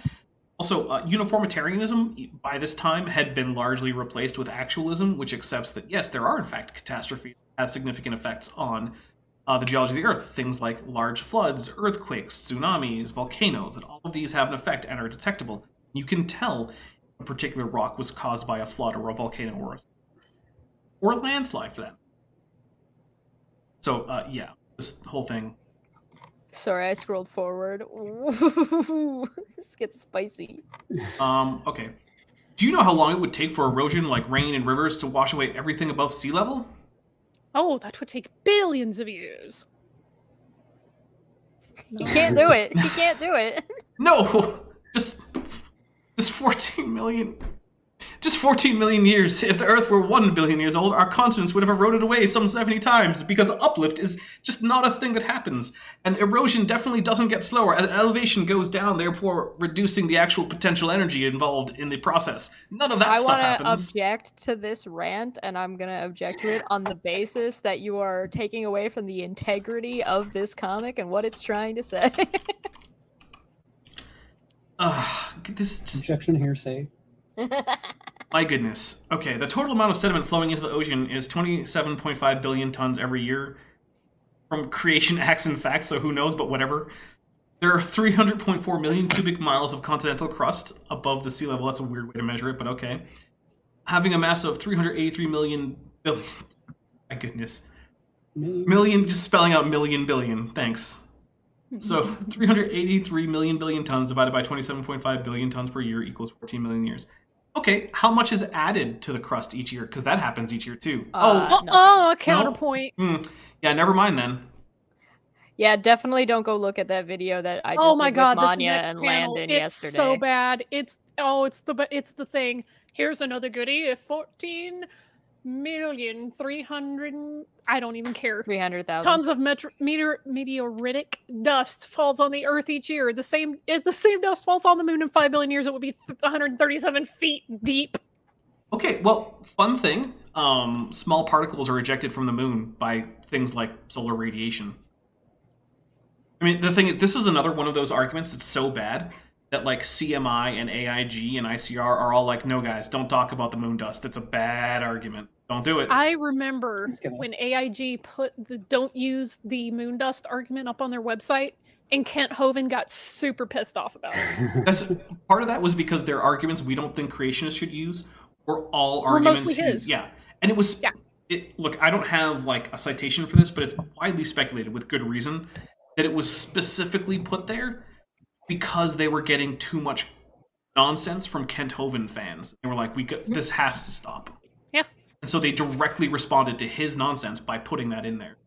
Also, uniformitarianism by this time had been largely replaced with actualism, which accepts that yes, there are in fact catastrophes that have significant effects on the geology of the Earth. Things like large floods, earthquakes, tsunamis, volcanoes. That all of these have an effect and are detectable. You can tell a particular rock was caused by a flood or a volcano or a landslide for that. So, yeah, this whole thing. Sorry, I scrolled forward. Ooh, this gets spicy. Okay. Do you know how long it would take for erosion, like rain and rivers, to wash away everything above sea level? Oh, that would take billions of years. He can't do it. He can't do it. No! Just 14 million... Just 14 million years. If the Earth were 1 billion years old, our continents would have eroded away some 70 times, because uplift is just not a thing that happens. And erosion definitely doesn't get slower as elevation goes down, therefore reducing the actual potential energy involved in the process. None of that I stuff want to happens. object to this rant, and I'm going to object to it on the basis that you are taking away from the integrity of this comic and what it's trying to say. This is just... Objection, hearsay. My goodness. Okay, the total amount of sediment flowing into the ocean is 27.5 billion tons every year. From Creation Acts and Facts, so who knows, but whatever. There are 300.4 million cubic miles of continental crust above the sea level. That's a weird way to measure it, but okay. Having a mass of 383 million Billion. My goodness. Million, just spelling out million billion. Thanks. So 383 million billion tons divided by 27.5 billion tons per year equals 14 million years. Okay, how much is added to the crust each year? Because that happens each year too. A counterpoint. Yeah, never mind then. Yeah, definitely don't go look at that video that I just Oh my did god, with this Manya next and panel, Landon it's yesterday. so bad. It's the thing. Here's another goodie. 14 million 300. I don't even care. 300,000 tons of meteoritic dust falls on the Earth each year. The same dust falls on the Moon in 5 billion years. It would be 137 feet deep. Okay, well, fun thing. Small particles are ejected from the moon by things like solar radiation. I mean, the thing is, this is another one of those arguments that's so bad that like CMI and AIG and ICR are all like, no guys, don't talk about the moon dust. It's a bad argument. Don't do it. I remember when AIG put the don't use the moon dust argument up on their website, and Bent Hovind got super pissed off about it. That's part of that was because they're arguments we don't think creationists should use, or all arguments. Mostly his. Yeah, and it was. Yeah. Look, I don't have like a citation for this, but it's widely speculated with good reason that it was specifically put there because they were getting too much nonsense from Bent Hovind fans. They were like, this has to stop. Yeah. And so they directly responded to his nonsense by putting that in there.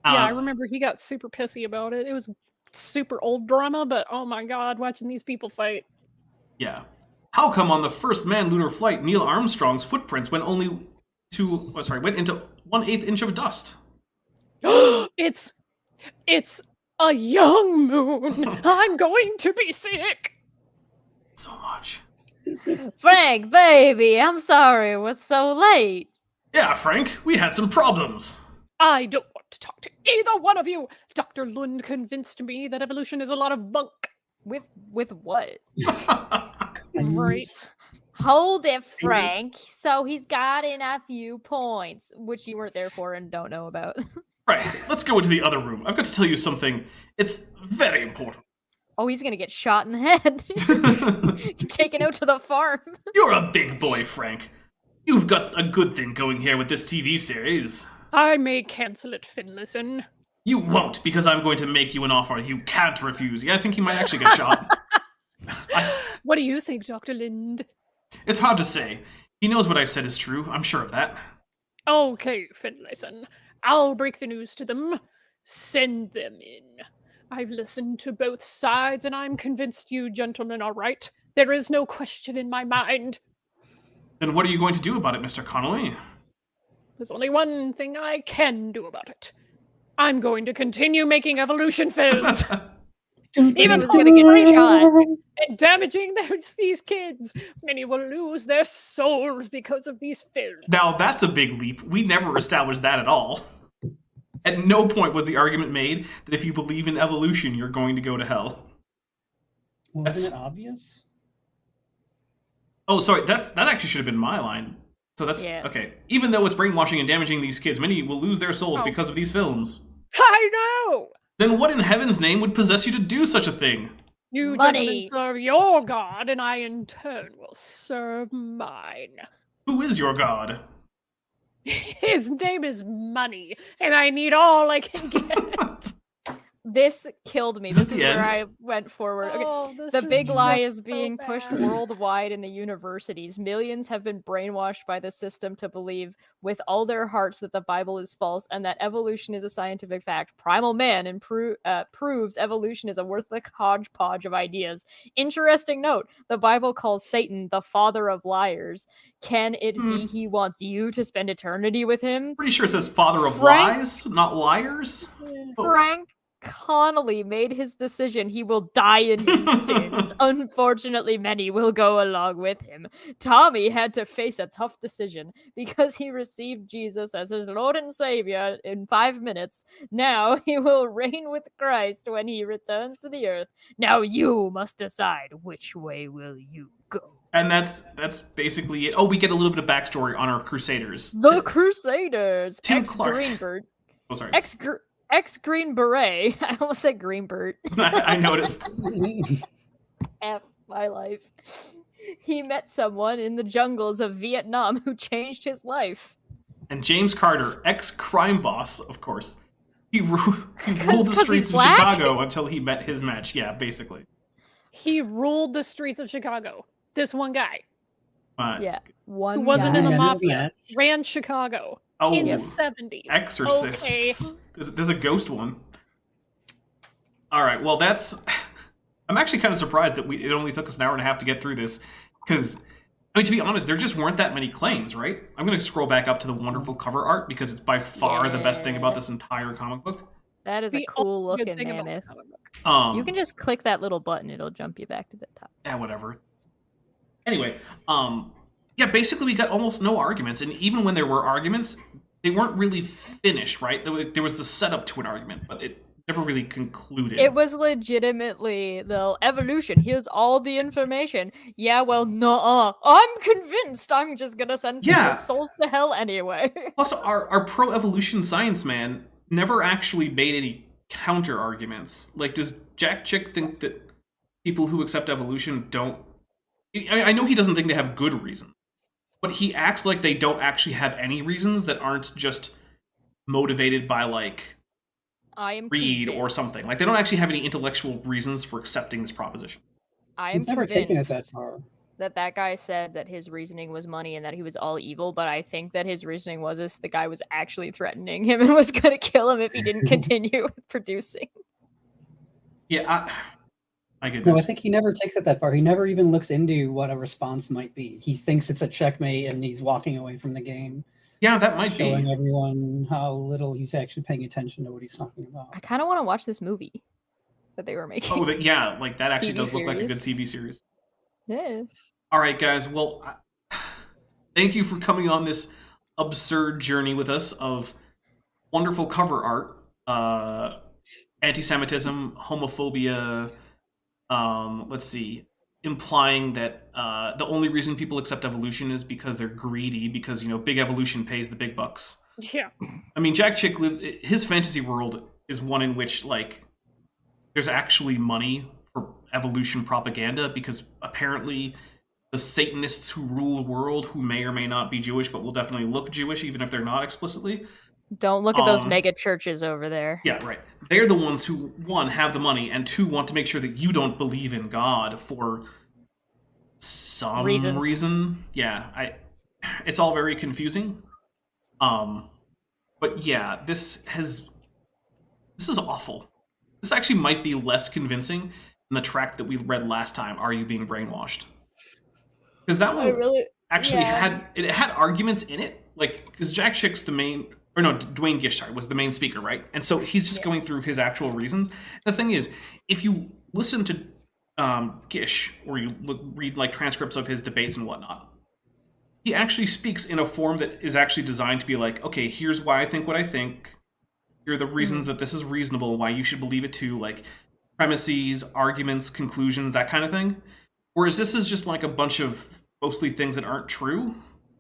Yeah, I remember he got super pissy about it. It was super old drama, but oh my god, watching these people fight. Yeah. How come on the first manned lunar flight, Neil Armstrong's footprints went into 1/8 inch of dust? It's a young moon. I'm going to be sick. So much. Frank, baby, I'm sorry it was so late. Yeah, Frank, we had some problems. I don't want to talk to either one of you. Dr. Lund convinced me that evolution is a lot of bunk. With what? Right. Hold it, Frank. So he's got in a few points, which you weren't there for and don't know about. Right, let's go into the other room. I've got to tell you something. It's very important. Oh, he's gonna get shot in the head. Taken out to the farm. You're a big boy, Frank. You've got a good thing going here with this TV series. I may cancel it, Finlayson. You won't, because I'm going to make you an offer you can't refuse. Yeah, I think he might actually get shot. What do you think, Dr. Lind? It's hard to say. He knows what I said is true. I'm sure of that. Okay, Finlayson. I'll break the news to them. Send them in. I've listened to both sides, and I'm convinced you gentlemen are right. There is no question in my mind. Then what are you going to do about it, Mr. Connolly? There's only one thing I can do about it. I'm going to continue making evolution films. Even though gonna get shot and damaging these kids. Many will lose their souls because of these films. Now, that's a big leap. We never established that at all. At no point was the argument made that if you believe in evolution, you're going to go to hell. Wasn't it obvious? Oh, sorry, that actually should have been my line. So that's, okay. Even though it's brainwashing and damaging these kids, many will lose their souls because of these films. I know! Then what in heaven's name would possess you to do such a thing? You gentlemen serve your god, and I in turn will serve mine. Who is your god? His name is Money, and I need all I can get. This killed me. This is where I went forward. Okay. The big lie is being pushed worldwide in the universities. Millions have been brainwashed by the system to believe with all their hearts that the Bible is false and that evolution is a scientific fact. Primal Man proves evolution is a worthless hodgepodge of ideas. Interesting note, the Bible calls Satan the father of liars. Can it be he wants you to spend eternity with him? Pretty sure it says father of lies, not liars. Frank Connolly made his decision. He will die in his sins. Unfortunately, many will go along with him. Tommy had to face a tough decision because he received Jesus as his Lord and Savior in 5 minutes. Now he will reign with Christ when he returns to the earth. Now you must decide which way will you go. And that's basically it. Oh, we get a little bit of backstory on our Crusaders. The Crusaders. Tim Clark. Greenbird. Oh, sorry. Ex-Green Beret. I almost said Greenbird. I noticed. F my life. He met someone in the jungles of Vietnam who changed his life. And James Carter, ex-crime boss, of course, he ruled the 'cause streets he's of black? Chicago until he met his match. Yeah, basically. He ruled the streets of Chicago. This one guy Yeah, who one wasn't guy. in the Yeah, his mafia match. ran Chicago Oh, in the 70s. Exorcists. Okay. There's a ghost one. All right, well, that's... I'm actually kind of surprised that it only took us an hour and a half to get through this, because, I mean, to be honest, there just weren't that many claims, right? I'm going to scroll back up to the wonderful cover art, because it's by far the best thing about this entire comic book. That is a The cool only good looking thing about the mammoth. comic book. You can just click that little button; it'll jump you back to the top. Yeah, whatever. Anyway, yeah, basically we got almost no arguments, and even when there were arguments, they weren't really finished, right? There was the setup to an argument, but it never really concluded. It was legitimately the evolution. Here's all the information. Yeah, well, nuh-uh. I'm convinced. I'm just gonna send people's souls to hell anyway. Plus, our pro-evolution science man never actually made any counter arguments. Like, does Jack Chick think that people who accept evolution don't... I know he doesn't think they have good reason, but he acts like they don't actually have any reasons that aren't just motivated by, like, I am greed or convinced. something. Like, they don't actually have any intellectual reasons for accepting this proposition. I am He's never taken it convinced that far. that guy said that his reasoning was money and that he was all evil, but I think that his reasoning was this: the guy was actually threatening him and was going to kill him if he didn't continue producing. Yeah, my goodness. No, I think he never takes it that far. He never even looks into what a response might be. He thinks it's a checkmate and he's walking away from the game. Yeah, that might showing be. everyone how little he's actually paying attention to what he's talking about. I kind of want to watch this movie that they were making. Oh, yeah, like that actually TV does look like a series. good TV series. Yeah. All right, guys. Well, thank you for coming on this absurd journey with us of wonderful cover art, anti-Semitism, homophobia. Let's see, implying that the only reason people accept evolution is because they're greedy, because big evolution pays the big bucks. Yeah. I mean, Jack Chick his fantasy world is one in which there's actually money for evolution propaganda, because apparently the Satanists who rule the world, who may or may not be Jewish, but will definitely look Jewish even if they're not explicitly. Don't look at those mega churches over there. Yeah, right. They're the ones who, one, have the money, and two, want to make sure that you don't believe in God for some reason. Yeah, it's all very confusing. But yeah, this is awful. This actually might be less convincing than the track that we read last time, Are You Being Brainwashed? Because that one had arguments in it, because Jack Chick's the main... Or no, Dwayne Gish, was the main speaker, right? And so he's just going through his actual reasons. The thing is, if you listen to Gish, or you read transcripts of his debates and whatnot, he actually speaks in a form that is actually designed to be like, okay, here's why I think what I think. Here are the reasons that this is reasonable, why you should believe it too, premises, arguments, conclusions, that kind of thing. Whereas this is just a bunch of mostly things that aren't true,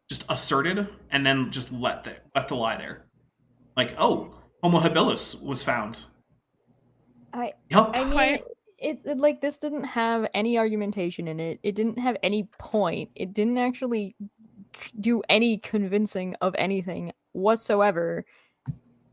just asserted, and then just left to lie there. Oh, Homo habilis was found. I Yup. mean, it this didn't have any argumentation in it. It didn't have any point. It didn't actually do any convincing of anything whatsoever.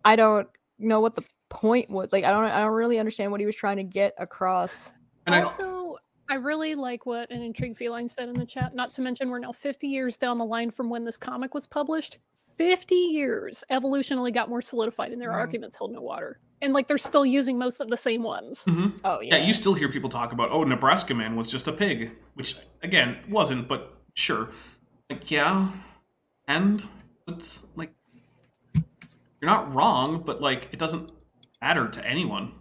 I don't know what the point was. I don't really understand what he was trying to get across. And Also, I really like what an Intrigued Feline said in the chat. Not to mention, we're now 50 years down the line from when this comic was published. 50 years, evolution only got more solidified, and their arguments hold no water. And they're still using most of the same ones. Mm-hmm. Oh yeah. Yeah, you still hear people talk about, Nebraska Man was just a pig, which again wasn't, but sure. Yeah, and it's you're not wrong, but it doesn't matter to anyone.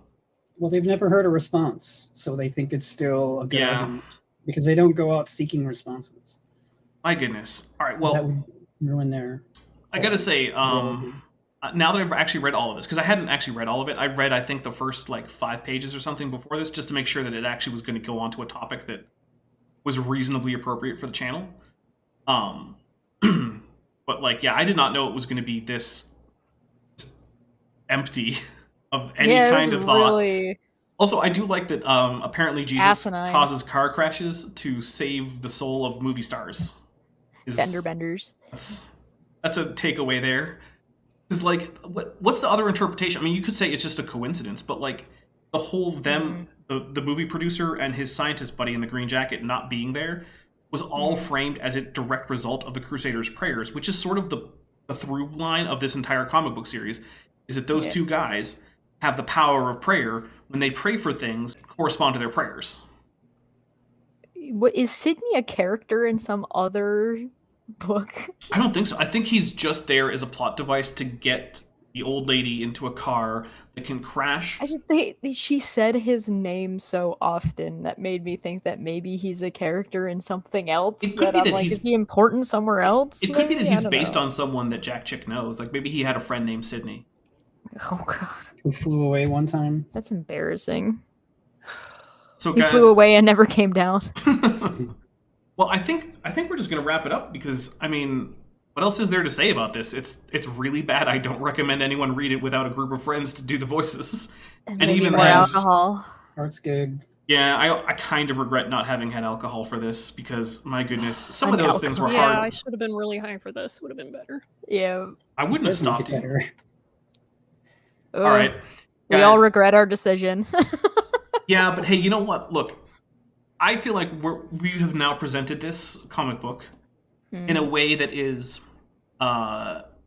Well, they've never heard a response, so they think it's still a good argument, because they don't go out seeking responses. My goodness. All right, well, that would ruin their... I gotta say, now that I've actually read all of this, because I hadn't actually read all of it, I read, I think, the first 5 pages or something before this, just to make sure that it actually was going to go on to a topic that was reasonably appropriate for the channel. But yeah, I did not know it was going to be this empty of any kind of thought. Really... Also, I do like that apparently Jesus asinine. Causes car crashes to save the soul of movie stars. Fender benders. That's a takeaway there. Is like, what's the other interpretation? I mean, you could say it's just a coincidence, but like the whole the movie producer and his scientist buddy in the green jacket not being there was all framed as a direct result of the Crusaders' prayers, which is sort of the through line of this entire comic book series, is that those two guys have the power of prayer. When they pray for things, correspond to their prayers. Is Sydney a character in some other book? I don't think so. I think he's just there as a plot device to get the old lady into a car that can crash. She said his name so often that made me think that maybe he's a character in something else. It could be that is he important somewhere else? It could be that he's based on someone that Jack Chick knows. Like maybe he had a friend named Sydney. Oh god. Who flew away one time. That's embarrassing. So he guys, flew away and never came down. Well, I think we're just gonna wrap it up because I mean, what else is there to say about this? It's really bad. I don't recommend anyone read it without a group of friends to do the voices. And even more alcohol. Art's good. Yeah, I kind of regret not having had alcohol for this because my goodness, some of those things were hard. Yeah, I should have been really high for this. Would have been better. Yeah, I wouldn't have stopped you. All right, we all regret our decision. Yeah, but hey, you know what? Look, I feel like we have now presented this comic book in a way that is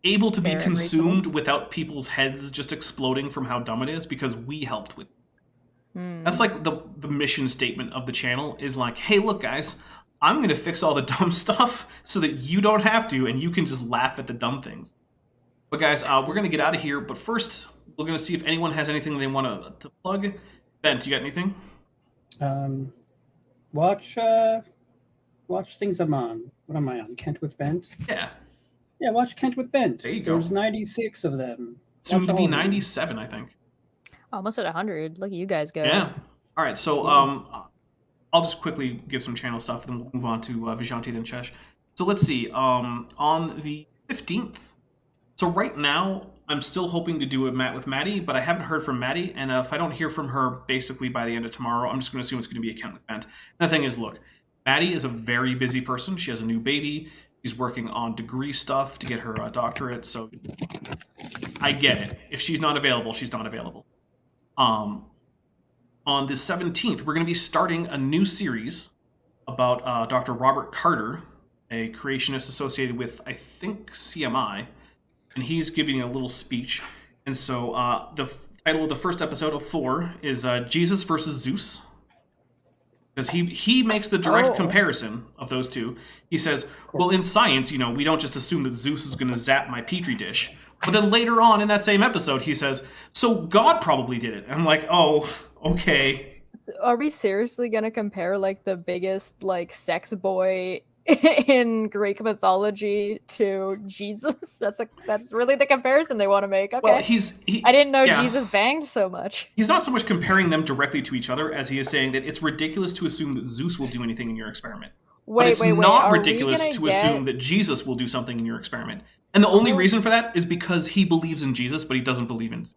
able to be consumed without people's heads just exploding from how dumb it is because we helped with it. That's like the mission statement of the channel is like, hey, look, guys, I'm going to fix all the dumb stuff so that you don't have to and you can just laugh at the dumb things. But guys, we're going to get out of here. But first, we're going to see if anyone has anything they want to plug. Bent, you got anything? Watch things I'm on. What am I on? Kent with Bent? Yeah. Yeah, watch Kent with Bent. There you go. There's 96 of them. Soon to be 97, I think. Almost at 100. Look at you guys go. Yeah. All right, so I'll just quickly give some channel stuff, then we'll move on to Vishanti, then Chesh. So let's see. On the 15th, so right now, I'm still hoping to do a Matt with Maddie, but I haven't heard from Maddie, and if I don't hear from her basically by the end of tomorrow, I'm just going to assume it's going to be a Kent with Bent. And the thing is, look, Maddie is a very busy person. She has a new baby. She's working on degree stuff to get her doctorate, so I get it. If she's not available, she's not available. On the 17th, we're going to be starting a new series about Dr. Robert Carter, a creationist associated with, I think, CMI, and he's giving a little speech. And so the title of the first episode of 4 is Jesus versus Zeus. Because he makes the direct comparison of those two. He says, well, in science, you know, we don't just assume that Zeus is going to zap my petri dish. But then later on in that same episode, he says, so God probably did it. And I'm like, oh, okay. Are we seriously going to compare, like, the biggest, like, sex boy in Greek mythology to Jesus? That's really the comparison they want to make. Okay. Well, I didn't know Jesus banged so much. He's not so much comparing them directly to each other as he is saying that it's ridiculous to assume that Zeus will do anything in your experiment. But it's not ridiculous to assume that Jesus will do something in your experiment. And the only reason for that is because he believes in Jesus, but he doesn't believe in Zeus.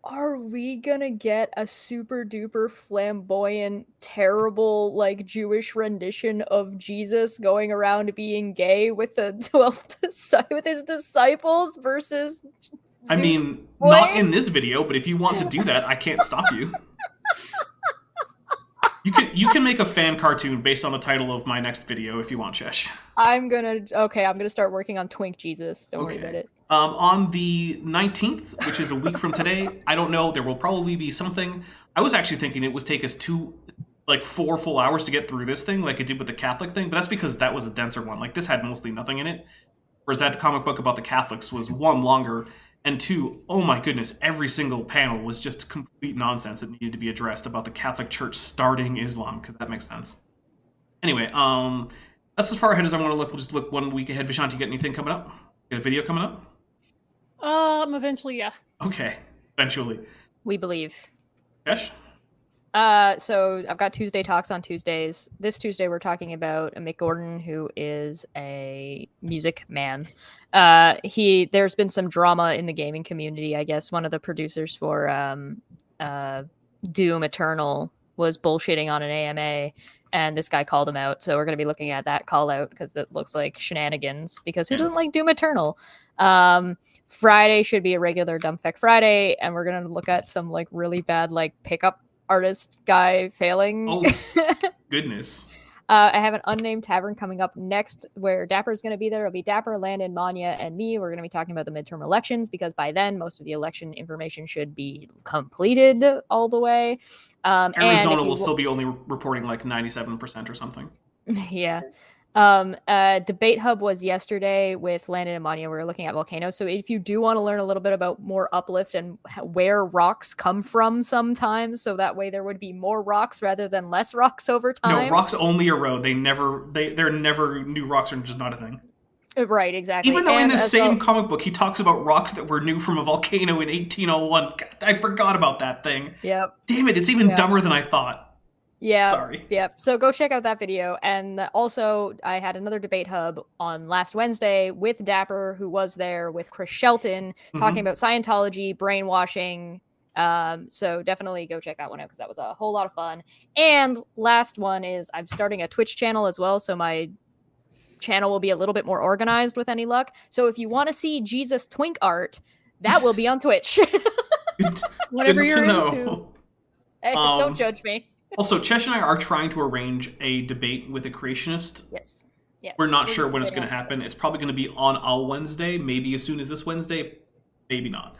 Are we gonna get a super duper flamboyant, terrible, like, Jewish rendition of Jesus going around being gay with with his disciples versus Zeus? I mean, not in this video, but if you want to do that, I can't stop you. You can make a fan cartoon based on the title of my next video if you want, Chesh. I'm gonna start working on Twink Jesus. Don't worry about it. On the 19th, which is a week from today, I don't know, there will probably be something. I was actually thinking it would take us 4 full hours to get through this thing, like it did with the Catholic thing, but that's because that was a denser one. Like, this had mostly nothing in it, whereas that comic book about the Catholics was 1, longer, and 2, oh my goodness, every single panel was just complete nonsense that needed to be addressed about the Catholic Church starting Islam, because that makes sense. Anyway, that's as far ahead as I want to look. We'll just look 1 week ahead. Vishanti, you got anything coming up? Got a video coming up? Eventually, yeah. Okay, eventually. We believe. Yesh? So I've got Tuesday talks on Tuesdays. This Tuesday we're talking about Mick Gordon, who is a music man. There's been some drama in the gaming community. I guess one of the producers for Doom Eternal was bullshitting on an AMA, and this guy called him out. So we're going to be looking at that call out because it looks like shenanigans. Because who doesn't like Doom Eternal? Friday should be a regular Dumbfeck Friday, and we're going to look at some like really bad like pickup artist guy failing. Oh, goodness. I have an unnamed tavern coming up next where Dapper's going to be there. It'll be Dapper, Landon, Manya, and me. We're going to be talking about the midterm elections because by then most of the election information should be completed all the way. Arizona will still be only reporting like 97% or something. Yeah. Debate Hub was yesterday with Landon and Manya. We were looking at volcanoes. So if you do want to learn a little bit about more uplift and where rocks come from sometimes, so that way there would be more rocks rather than less rocks over time. No, rocks only erode. They're never new rocks are just not a thing. Right, exactly. Even though in the same comic book he talks about rocks that were new from a volcano in 1801. God, I forgot about that thing. Yep. Damn it, it's even dumber than I thought. Yeah. Sorry. Yep. So go check out that video. And also, I had another debate hub on last Wednesday with Dapper, who was there with Chris Shelton, talking about Scientology, brainwashing. So definitely go check that one out because that was a whole lot of fun. And last one is I'm starting a Twitch channel as well. So my channel will be a little bit more organized with any luck. So if you want to see Jesus twink art, that will be on Twitch. Whatever Good you're to know. into. Hey, don't judge me. Also, Chesh and I are trying to arrange a debate with a creationist. Yes. Yeah. We're not sure when it's going to happen. It's probably going to be on a Wednesday, maybe as soon as this Wednesday, maybe not.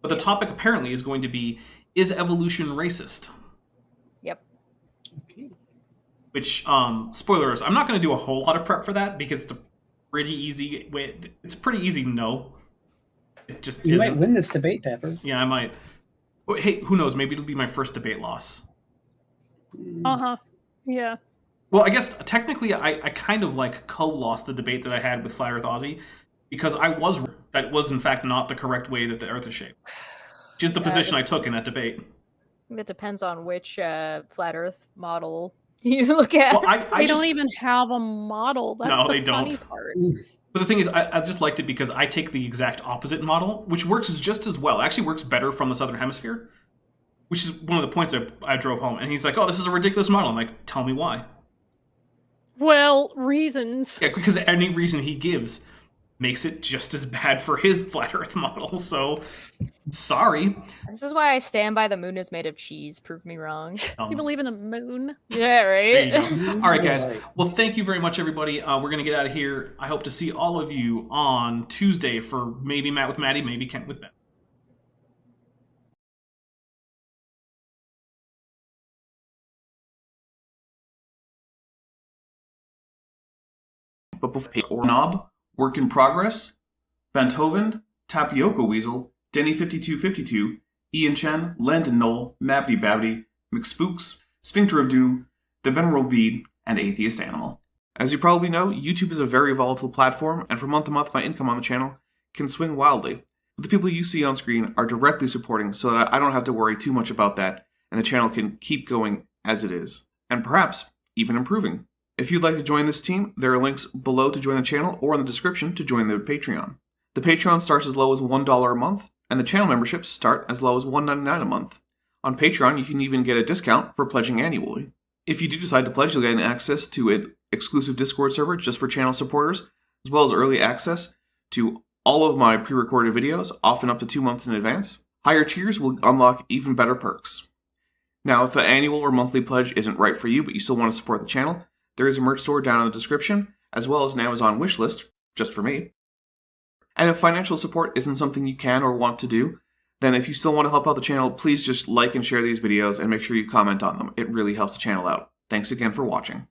But the topic apparently is going to be, is evolution racist? Yep. Okay. Which, spoilers, I'm not going to do a whole lot of prep for that because it's a pretty easy way. It's pretty easy to know. It just You isn't. might win this debate, Dapper. Yeah, I might. Hey, who knows? Maybe it'll be my first debate loss. Yeah. Well, I guess technically I kind of like co-lost the debate that I had with Flat Earth Ozzy because that was in fact not the correct way that the Earth is shaped. Which is the position I took in that debate. It depends on which flat Earth model you look at. Well, They don't even have a model. That's No, the they funny don't. part. But the thing is, I just liked it because I take the exact opposite model, which works just as well. It actually works better from the Southern Hemisphere, which is one of the points I drove home. And he's like, oh, this is a ridiculous model. I'm like, tell me why. Well, reasons. Yeah, because any reason he gives makes it just as bad for his flat Earth model. So, sorry. This is why I stand by the moon is made of cheese. Prove me wrong. You believe in the moon? Yeah, right? There you go. All right, guys. Well, thank you very much, everybody. We're going to get out of here. I hope to see all of you on Tuesday for maybe Matt with Maddie, maybe Kent with Ben. But before or Knob, Work in Progress, Bent Hovind, Tapioca Weasel, Denny5252, Ian Chen, Landon Knoll, Mabdy Babdy, McSpooks, Sphincter of Doom, The Venerable Bead, and Atheist Animal. As you probably know, YouTube is a very volatile platform, and from month to month my income on the channel can swing wildly. But the people you see on screen are directly supporting so that I don't have to worry too much about that, and the channel can keep going as it is, and perhaps even improving. If you'd like to join this team, there are links below to join the channel or in the description to join the Patreon. The Patreon starts as low as $1 a month, and the channel memberships start as low as $1.99 a month. On Patreon, you can even get a discount for pledging annually. If you do decide to pledge, you'll get access to an exclusive Discord server just for channel supporters, as well as early access to all of my pre-recorded videos, often up to 2 months in advance. Higher tiers will unlock even better perks. Now, if an annual or monthly pledge isn't right for you, but you still want to support the channel, there is a merch store down in the description, as well as an Amazon wishlist, just for me. And if financial support isn't something you can or want to do, then if you still want to help out the channel, please just like and share these videos and make sure you comment on them. It really helps the channel out. Thanks again for watching.